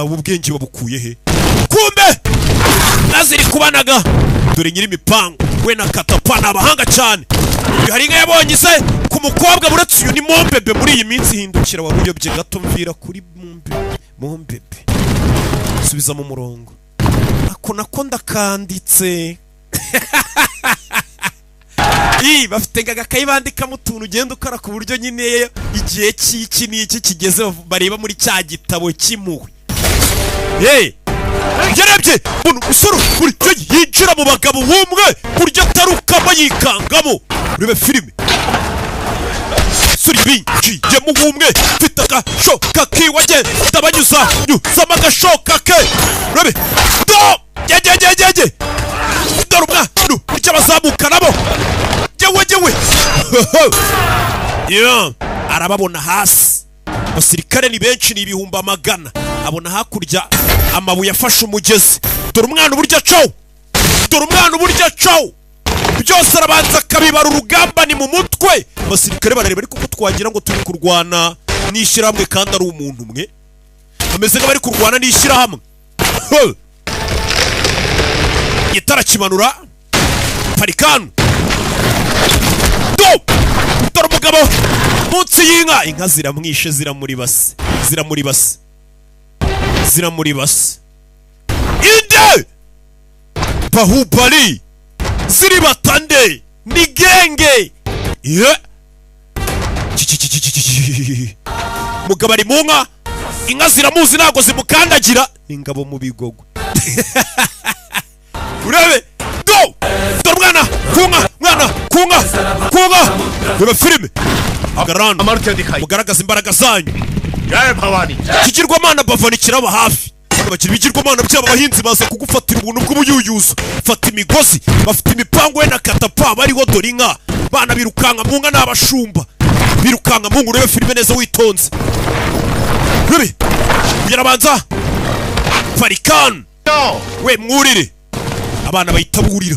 ubwenge babukuye he kumbe naziri kubanaga dore nyiri imipango we na katapa n'abahanga cyane hari inka yabonye se ku mukobwa buretse uyu ni Mombebe muri iyi minsi hindukira waruyobye gato mvira kuri Mombebe subiza mu murongo ako nako ndakanditse bafite ngagakayi bandikamo utuntu ugenda ukora ku buryo nyine igihe cy'iki n'iki kigeze bareba muri cya gitabo cy'impuhwe yarebye umusore buryo yinjira mu bagabo bumwe buryo atarukamo yikangamo urebe filime suri binjiye mu bumwe mfite agashoka kiwage ndabanyuzamo agashoka ke urebe dore umwana buryo abazamuka nabo arababona hasi abasirikare ni benshi ni 100,000 abona hakurya amabuye afashe umugezi. Dore umwana uburyo acaho, dore umwana uburyo acaho, byose arabanza akabibara. Urugamba ni mu mutwe. Abasirikare barareba ariko ko twagira ngo turi kurwana n'ishyirahamwe kandi ari umuntu umwe, ameze nk'abari kurwana n'ishyirahamwe. Gitara kimanura Farikanu. Dore umugabo munsi y'inka, inka ziramwishe, ziramuribase, ziramuribase, ziramuribase. Inde Bahubali ziri batande ni genge. Mugabo ari mu nka, inka ziramuzi ntago zimukandagira, ingabo mu bigogo. Urebe do dore mwana kunga, mwana kunga kunga. Reba filime agarana mugaragaza imbaraga zanyu. Jai Bhavani. Kigirwamana Bhavani kiraba hafi. Bakiri bigirwamana byabo abahinzi baza kugufatira ubuntu bw'ubuyuyuzo. Fata imigozi, bafite imipango we na katapa bariho dore inka. Bana birukanka mu nka n'abashumba. Birukanka mu ngurebe filime neza witonze. Rebe yarabanza Farikanu. We mwurire. Abana bayitaburira,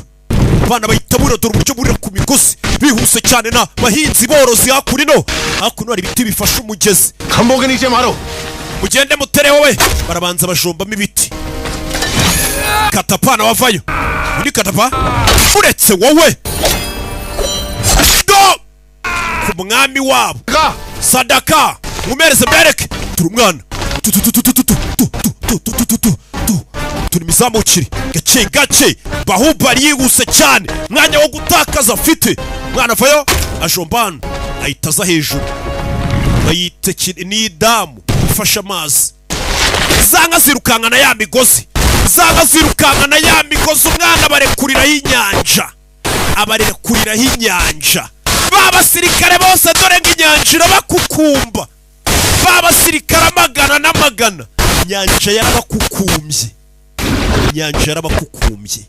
abana bayitaburira. Dore uburyo burira ku migozi bihuse cyane. Na bahinzi borozi hakurino, hakuno hari ibiti bifasha umugezi. Kamboge niche maro, mugende mutere wowe. Barabanza bajombamo ibiti. Katapana wavayo. Uri katapa uretse wowe do ku mwami wabo Sadaka mumereze bereke. Turi umwana turi mizamukiri gace gace. Bahubali yihuse cyane, mwanya wo gutakaza afite. Mwana vayo ajombana ayitaza hejuru, bayite ni damu ifasha amazi. Zanga zirukankana ya migozi, zanga zirukankana ya migozi. Umwana barekuriraho inyanja, abarekuriraho inyanja. Babasirikare bose dore ng'inyanja irabakukumba. Babasirikare amagana n'amagana, inyanja yarabakukumbye, inyanja yarabakukumbye.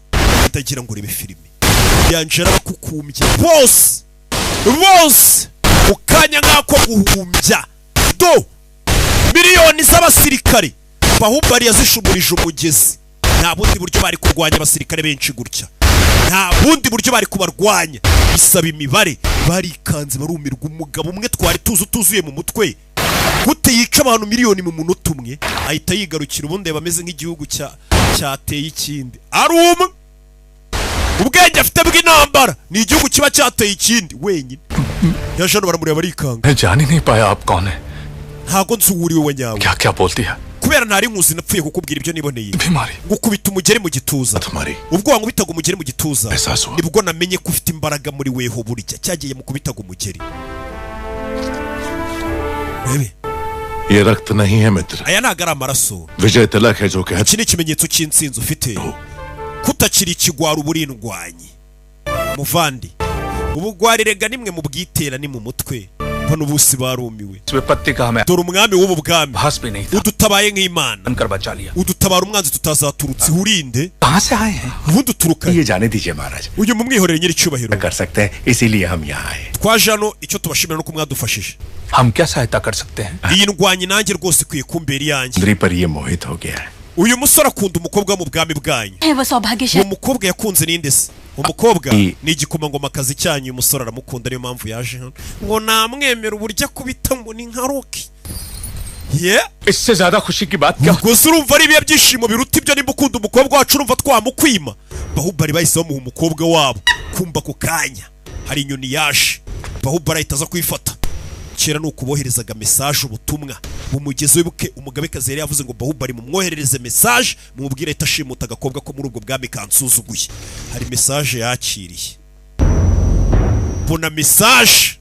Ndagira ngo urebe filime, inyanja yarabakukumbye bose bose. Ukanya nk'ako guhumbya do miliyoni z'abasirikare. Bahubali yazishumurije umugezi. Nta bundi buryo bari kurwanya abasirikare benshi gutya, nta bundi buryo bari kubarwanya. Bisaba imibare, barikanze barumirwa. Umugabo umwe twari tuzuye mu mutwe gute yica abantu miliyoni mu munota umwe, ahita yigarukira. Ubundi bameze nk'igihugu cyateye ikindi. Ari umwe ubwenge afite bw'intambara, ni igihugu kiba cyateye ikindi wenyine. Yajano baramureba barikanga. मैं जान ही नहीं पाया आप कौन है. Ntago nsuwuriwe we nyawe. क्या क्या बोलती है. Kubera ntari nkuzi napfuye kukubwira ibyo niboneye. Gukubita umugeri mu gituza. Ubwo wankubitaga umugeri mu gituza, nibwo namenye ko ufite imbaraga muri weho. Burya cyagiye mu kubitaga umugeri. Bebe ये रक्त नहीं है मित्र. aya ntago ari amaraso. विजय तिलक है जो कहता. Iki ni ikimenyetso cy'insinzi ufite. Kutakiri ikigwara uburindwanyi muvandi. Ubugwarirega nimwe mu bwitera ni mu mutwe. Bano busi barumiwe. Dore umwami w'ubu bwami udutabaye nk'Imana, udutabara umwanzi tutazaturutse. Urinde ubundi uturuka. ये जाने दीजिए महाराज. Uyu mumwihorere nyiri cyubahiro. कर सकते हैं इसीलिए हम यहाँ आए. Twaje hano icyo tubashimira no kumwadufashije. हम क्या सहायता कर सकते हैं. Iyi ndwanyi nanjye rwose kwiye kumbera iyanjye. इंद्री पर ये मोहित हो गया है. Uyu musore akunda umukobwa mu bwami bwanyu. Uwo mukobwa yakunze ninde se? Umukobwa ni igikomangomakazi cyanyu. Uyu musore aramukunda, niyo mpamvu yaje hano ngo namwemera uburyo kubita ngo ni nka Rocky. इससे ज्यादा खुशी की बात क्या. Gusa urumva ari ibihe byishimo biruta ibyo. Nimba ukunda umukobwa wacu urumva twamukwima. Bahubali bahise bamuha umukobwa wabo. Kumva ku kanya hari inyoni yaje, Bahubali ahita aza kwifata. Kera nuko boherezaga message, ubutumwa bumugeze. Wibuke umugabekazi yari yavuze ngo Bahubali mumwoherereze message mumubwire ahita ashimuta agakobwa ko muri ubwo bwami kansuzuguye. Hari message yakiriye, bona message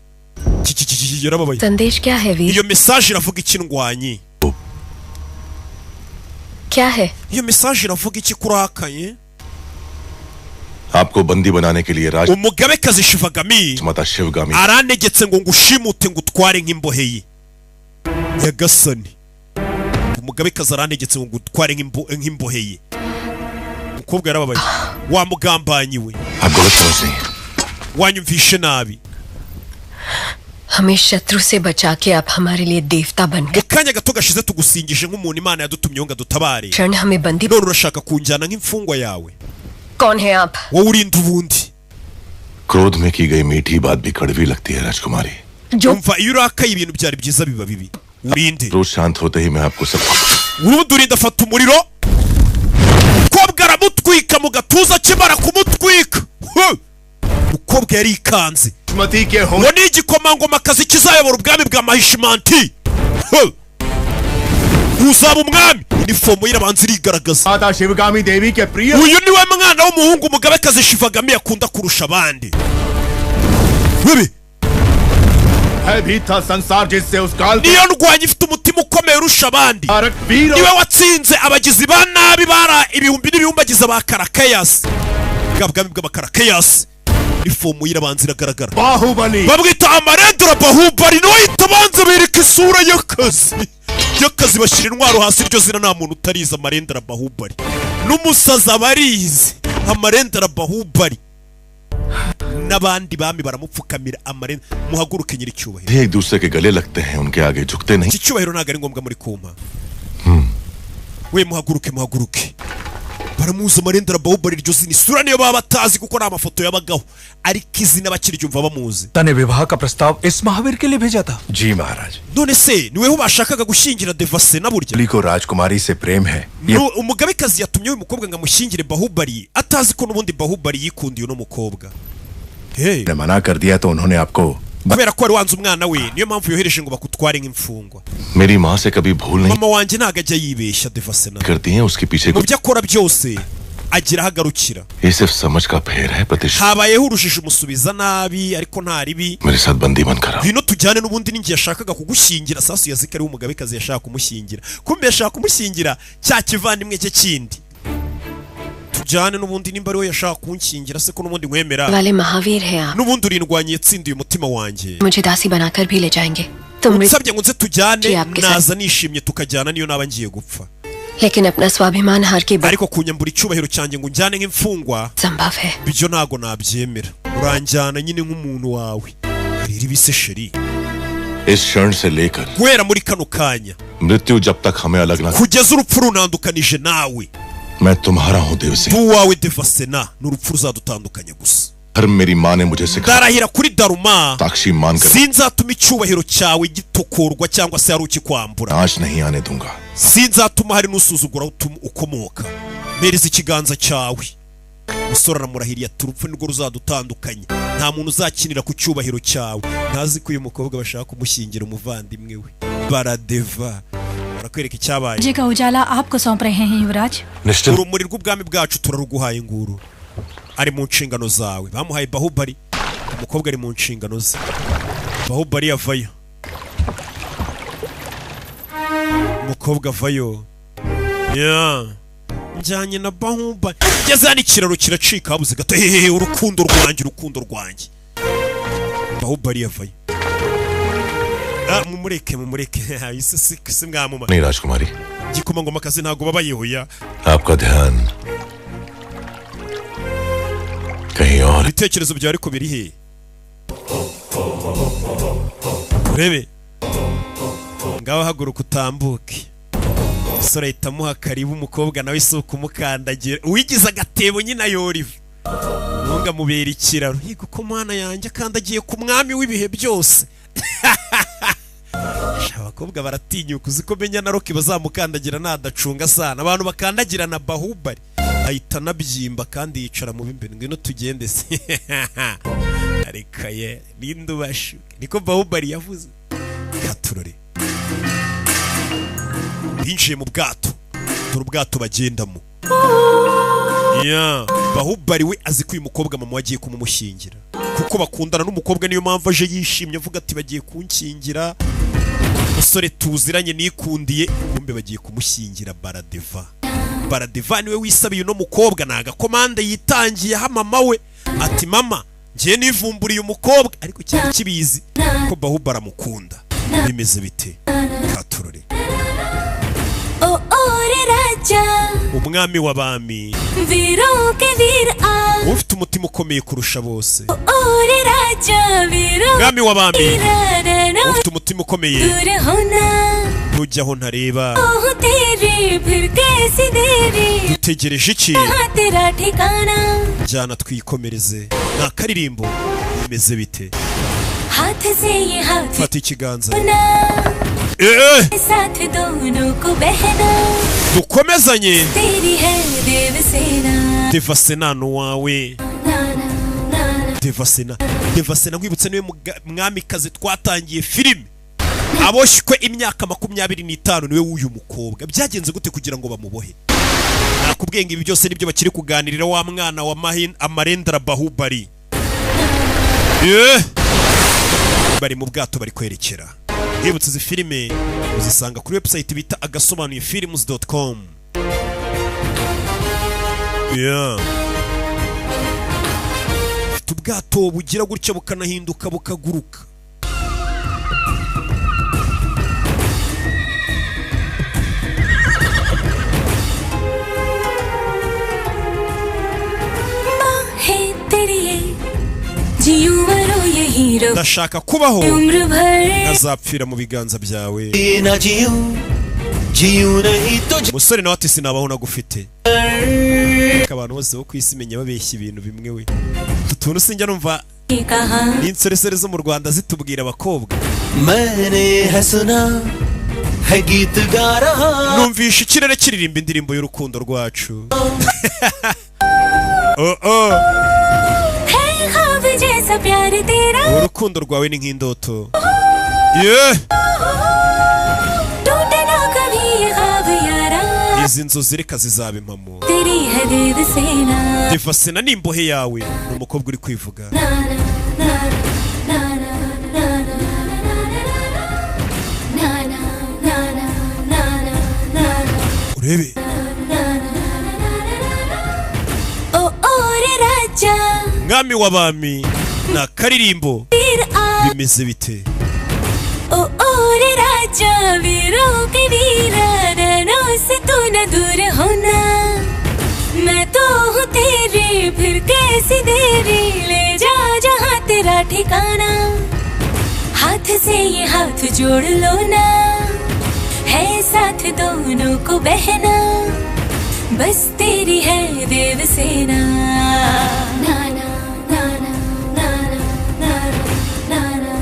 yarababaye. संदेश क्या है वीर. Iyo message iravuga iki ndwanyi? क्या है. Iyo message iravuga iki kurakaye? आपको बंदी बनाने के लिए राज umugabekazi Shivagami माता Sivagami aranegetse ngo ngushimute ngo utware nk'imbohe ye. Yagasani umugabekazi aranegetse ngo utware nk'imbohe ye. Umukobwa yarababaye. Wamugambanyiwe, wanyumvishe nabi. हमें शत्रु से बचा के आप हमारे लिए देवता बन गए। Mukanya gato gashize tugusingije nk'umuntu Imana yadutumye ngo dutabare. क्षण हमें बंदी। None urashaka kunjyana nk'imfungwa yawe. कौन है आप? Wowe urinde ubundi. क्रोध में की गई मीठी बात भी कड़वी लगती है राजकुमारी। Umva iyo urakaye ibintu byari byiza biba bibi. Urinde. रोज शांत होते ही मैं आपको सब urundi urinda afata umuriro mukobwa aramutwika mu gatuza kimara kumutwika mukobwa yari ikanze ngo ni igikomangomakazi kizayobora ubwami bwa Mahishimanti uzaba umwami inifomo y'irabanza irigaragaza uyu niwe mwana w'umuhungu umugabekazi Shivagami yakunda kurusha abandi bibi niyo ndwanya ifite umutima ukomeye urusha abandi niwe watsinze abagizi ba nabi bara ibihumbi n'ibihumbagiza ba Karakayasi bwa bwami bw'abakarakayasi ifomu y'irabanza iragaragara babwita amarendura Bahubali niwe yitabanza bereka isura y'akazi bashyira intwaro hasi iryo zina nta muntu utariza amarendura Bahubali n'umusaza barize amarendura Bahubali n'abandi bami baramupfukamira amarenda muhaguruke nyiri cyubahiro एक दूसरे के गले लगते हैं उनके आगे झुकते नहीं iki cyubahiro ntago ari ngombwa muri kuma we muhaguruke baramuza amarendera Bahubali iryo zina isura niyo baba batazi kuko nta mafoto yabagaho ariko izina bakiryumva bamuzi तने विवाह का प्रस्ताव इस महावीर के लिए भेजा था जी महाराज none se niwe bashakaga gushyingira Devasena burya को राजकुमारी से प्रेम है umugabekazi yatumye uyu mukobwa ngo amushyingire Bahubali atazi ko n'ubundi Bahubali yikundiye uno mukobwa ने मना कर दिया तो उन्होंने आपको kubera ko ari wanze umwana we niyo mpamvu yohereje ngo bakutware nk'imfungwa मेरी माँ से कभी भूल नहीं mama wanjye ntago ajya yibeshya Devasena करती हैं उसके पीछे mu byo akora byose agira hagarukira ये सिर्फ समझ का फेर है प्रतिष्ठा habayeho urushije umusubiza nabi ariko nta ribi मेरे साथ बंदी बनकर bino tujyane n'ubundi ninjye yashakaga kugushyingira sasu yazika ari umugabekazi yashaka kumushyingira kumbe yashaka kumushyingira cya kivandimwe cye kindi tujyane n'ubundi nimba ari we yashaka kunshyingira se ko n'ubundi nkwemera वाले महावीर हैं आप n'ubundi urindwanye yatsindiye umutima wanjye मुझे दासी बनाकर भी ले जाएंगे unsabye ngo nze tujyane naza nishimye tukajyana niyo naba ngiye gupfa लेकिन अपना स्वाभिमान हार के बाद ariko kunyambura icyubahiro cyanjye ngo njyane nk'imfungwa संभव है bijyo ntago nabyemera uranjyana nyine nk'umuntu wawe hari ribise sheri इस क्षण से लेकर guhera muri kano kanya मृत्यु जब तक हमें अलग ना kugeza urupfu runandukanije nawe मैं तुम्हारा हूँ देवसे wawe Devasena n'urupfu ruzadutandukanya gusa धर्म मेरी माँ ने मुझे सिखाया ndarahira kuri Daruma साक्षी मानकर sinzatuma icyubahiro cyawe gitokorwa cyangwa se ari ukikwambura नाश नहीं आने दूंगा sinzatuma hari n'usuzugura ukomoka mpereza ikiganza cyawe musore aramurahiriye ati urupfu nirwo ruzadutandukanya nta muntu uzakinira ku cyubahiro cyawe ntazi ko uyu mukobwa bashaka kumushyingira umuvandimwe we Baradeva barakwereka icyabaye जी का उजाला आपको सौंप रहे हैं युवराज urumuri rw'ubwami bwacu turaruguhaye nguru ari mu nshingano zawe bamuhaye Bahubali umukobwa ari mu nshingano ze Bahubali yavayo umukobwa avayo njyanye na Bahubali ngeze hano ikiraro kiracika habuze gato urukundo rwanjye Bahubali yavayo mumureke isi mwamuma नहीं राजकुमारी igikomangomakazi ntago babayehoya आपका ध्यान कहीं और ibitekerezo byawe ariko biri he urebe ngaho haguruka utambuke umusore ahita amuha karibu umukobwa nawe isuka umukandagira uwigize agatebo nyine ayoriva ntunga mubera ikiraro higa uko mwana yanjye akandagiye ku mwami w'ibihe byose abakobwa baratinyuka uzi ko menya na Roki bazamukandagira nadacunga sana abantu bakandagira na Bahubali ahita nabyimba kandi yicara mu bimbere ngino tugende se arikaye nindubashuke niko Bahubali yavuze katurore binjiye mu bwato dore ubwato bagendamo Bahubali we azi ko uyu mukobwa mama wagiye kumumushyingira kuko bakundana n'umukobwa niyo mpamvu aje yishimye avuga ati bagiye kunshyingira umusore tuziranye nikundiye kumbe bagiye kumushyingira Baradeva niwe wisabiye uno mukobwa naga komande yitangiye ha mama we ati mama ngiye nivumburiye umukobwa ariko cyari kibizi ko Bahubali amukunda bimeze bite katurore umwami w'abami वीरों के वीर आ ufite umutima ukomeye kurusha bose और राजा वीरों mwami w'abami रणों ufite umutima ukomeye दूर होना ntujya aho ntareba ओह तेरी फिर कैसी देरी dutegereje iki कहाँ तेरा ठिकाना jyana twikomereze ni akaririmbo bimeze bite हाथ से ये हाथ fata ikiganza ना साथ दोनों को बहना dukomezanye तेरी है Devasena devasena n'uwawe devasena nkwibutse niwe mwamikazi twatangiye filime aboshywe imyaka 25 niwe w'uyu mukobwa byagenze gute kugira ngo bamubohe nakubwiye ngo ibi byose nibyo bakiri kuganirira wa mwana wa Amarendra Bahubali bari mu bwato bari kwerekera yibutse izi filime uzisanga kuri website bita agasobanuye films.com ubwato bugira gutya bukanahinduka bukaguruka ndashaka kubaho ntazapfira mu biganza byawe umusore nawe ati sinabaho nagufite abantu bose bo kwisi menya babeshya ibintu bimwe we tutuntu sinjya numva n'insoresore zo mu Rwanda zitubwira abakobwa numvisha ikirere kiririmba indirimbo y'urukundo rwacu urukundo rwawe ni nk'indoto izi nzozi reka zizaba impamo devasena ni imbohe yawe ni umukobwa uri kwivuga urebe mwami w'abami ni akaririmbo bimeze bite राजा वीरों के वीर रणों से तू न दूर होना मैं तो हूँ तेरी फिर कैसी देरी ले जा जहाँ तेरा ठिकाना हाथ से ये हाथ जोड़ लो ना है साथ दोनों को बहना बस तेरी है देवसेना नाना नाना नाना नाना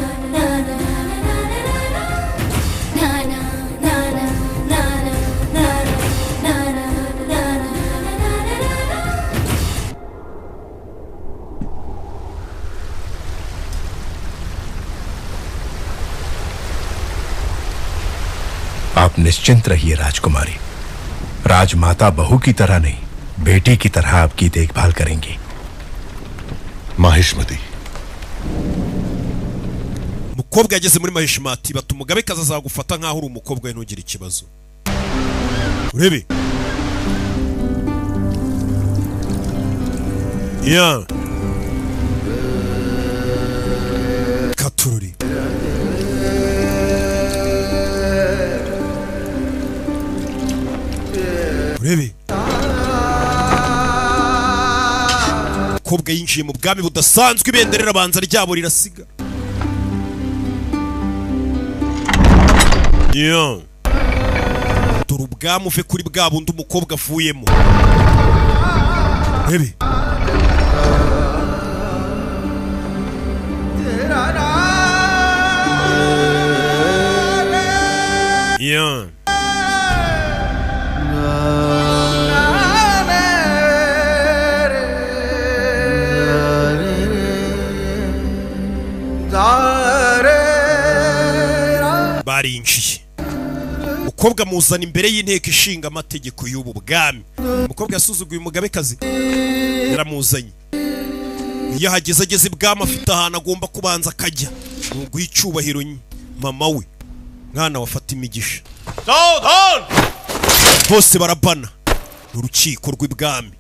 आप निश्चिंत रहिए राजकुमारी राजमाता बहू की तरह नहीं बेटी की तरह आपकी देखभाल करेंगी Mahishmati umukobwa yageze muri Mahishmati bata umugabekazi azagufata nkaho uri umukobwa we ntugire ikibazo urebe katururi urebe umukobwa yinjiye mu bwami budasanzwe ibendera rabanza ryabo rirasiga dore ubwami uve kuri bwa bundi umukobwa avuyemo urebe barinjiye umukobwa muzana imbere y'inteko ishinga amategeko y'ubu bwami umukobwa yasuzuguye umugabekazi yaramuzanye iyo hageze ageze ibwami afite ahantu agomba kubanza akajya nuguha icyubahiro mama we mwana wafata imigisha bose barabana n'urukiko rw'ibwami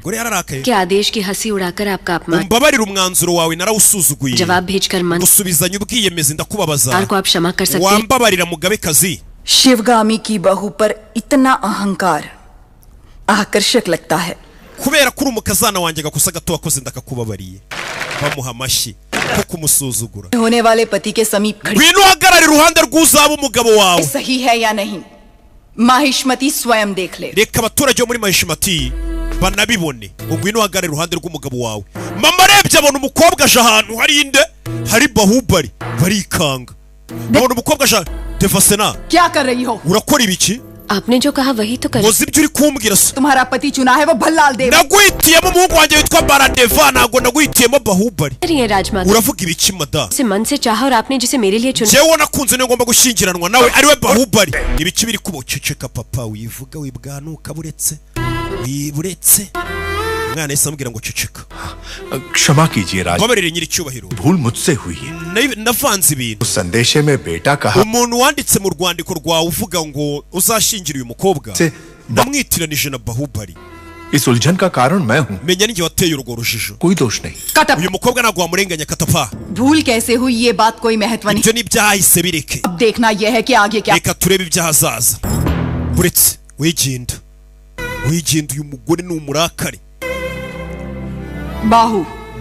के आदेश की हंसी उड़ाकर आपका अपमान umbabarira umwanzuro wawe narawusuzuguye जवाब भेजकर मन gusubizanya ubwiyemezi ndakubabaza को आप क्षमा कर सकते हैं wambabarira mugabekazi शिवगामी की बहू पर इतना अहंकार आकर्षक लगता है kubera kuri umukazana wanjye gakosa gato wakoze ndakakubabariye bamuha amashyi ko kumusuzugura होने वाले पति के समीप खड़ी ngwino uhagarare iruhande rw'uzaba umugabo wawe सही है या नहीं माहिष्मती स्वयं देख ले reka abaturage bo muri Mahishmati banabibone ngwino uhagarare iruhande rw'umugabo wawe mama arebye abona umukobwa aje ahantu hari inde hari Bahubali barikanga babona umukobwa aje Devasena क्या कर रही हो urakora ibiki आपने जो कहा वही तो कर ngozi ibyo uri kumbwira se तुम्हारा पति चुना है वो भल्लाल देव naguhitiyemo umuhungu wanjye witwa Baradeva ntabwo naguhitiyemo Bahubali ये राजमाता uravuga ibiki mada से मन से चाहा और आपने जिसे मेरे लिए चुना jewe nakunze niyo ngomba gushyingiranwa nawe ariwe Bahubali ibiki biri kubuceceka papa wivuga wibwanuka buretse mwana yese ambwira ngo ceceka क्षमा कीजिए राज babarire nyiri cyubahiro भूल मुझसे हुई है navanze ibintu संदेशे में बेटा कहा umuntu wanditse mu rwandiko rwawe uvuga ngo uzashingira uyu mukobwa bamwitiranije na Bahubali इस उलझन का कारण मैं हूँ menya ninjye wateye urwo rujijo कोई दोष नहीं uyu mukobwa ntabwo wamurenganya katapa भूल कैसे हुई ये बात कोई महत्व नहीं ibyo ni ibyahise bireke अब देखना यह है कि आगे क्या reka turebe ibyahazaza uretse wigenda uyu mugore ni umurakari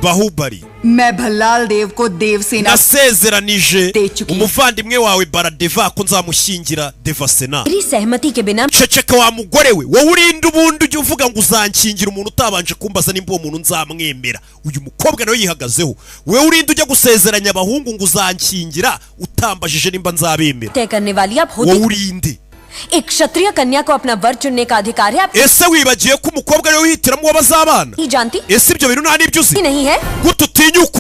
Bahubali मैं भल्लाल देव को Devasena nasezeranije umuvandimwe wawe Baradeva ko nzamushyingira Devasena मेरी सहमति के बिना ceceka wa mugore we wowe urinde ubundi ujye uvuga ngo uzanshyingira umuntu utabanje kumbaza nimba uwo muntu nzamwemera uyu mukobwa nawe yihagazeho wowe urinde ujya gusezeranya abahungu ngo uzanshyingira utambajije nimba nzabemera तय करने वाली आप wowe urinde एक क्षत्रिय कन्या को अपना वर चुनने का अधिकार है आप ese wibagiye ko umukobwa ariwe wihitiramo uwo bazabana नहीं जानती ese ibyo bintu nta n'ibyo uzi नहीं है gute utinyuka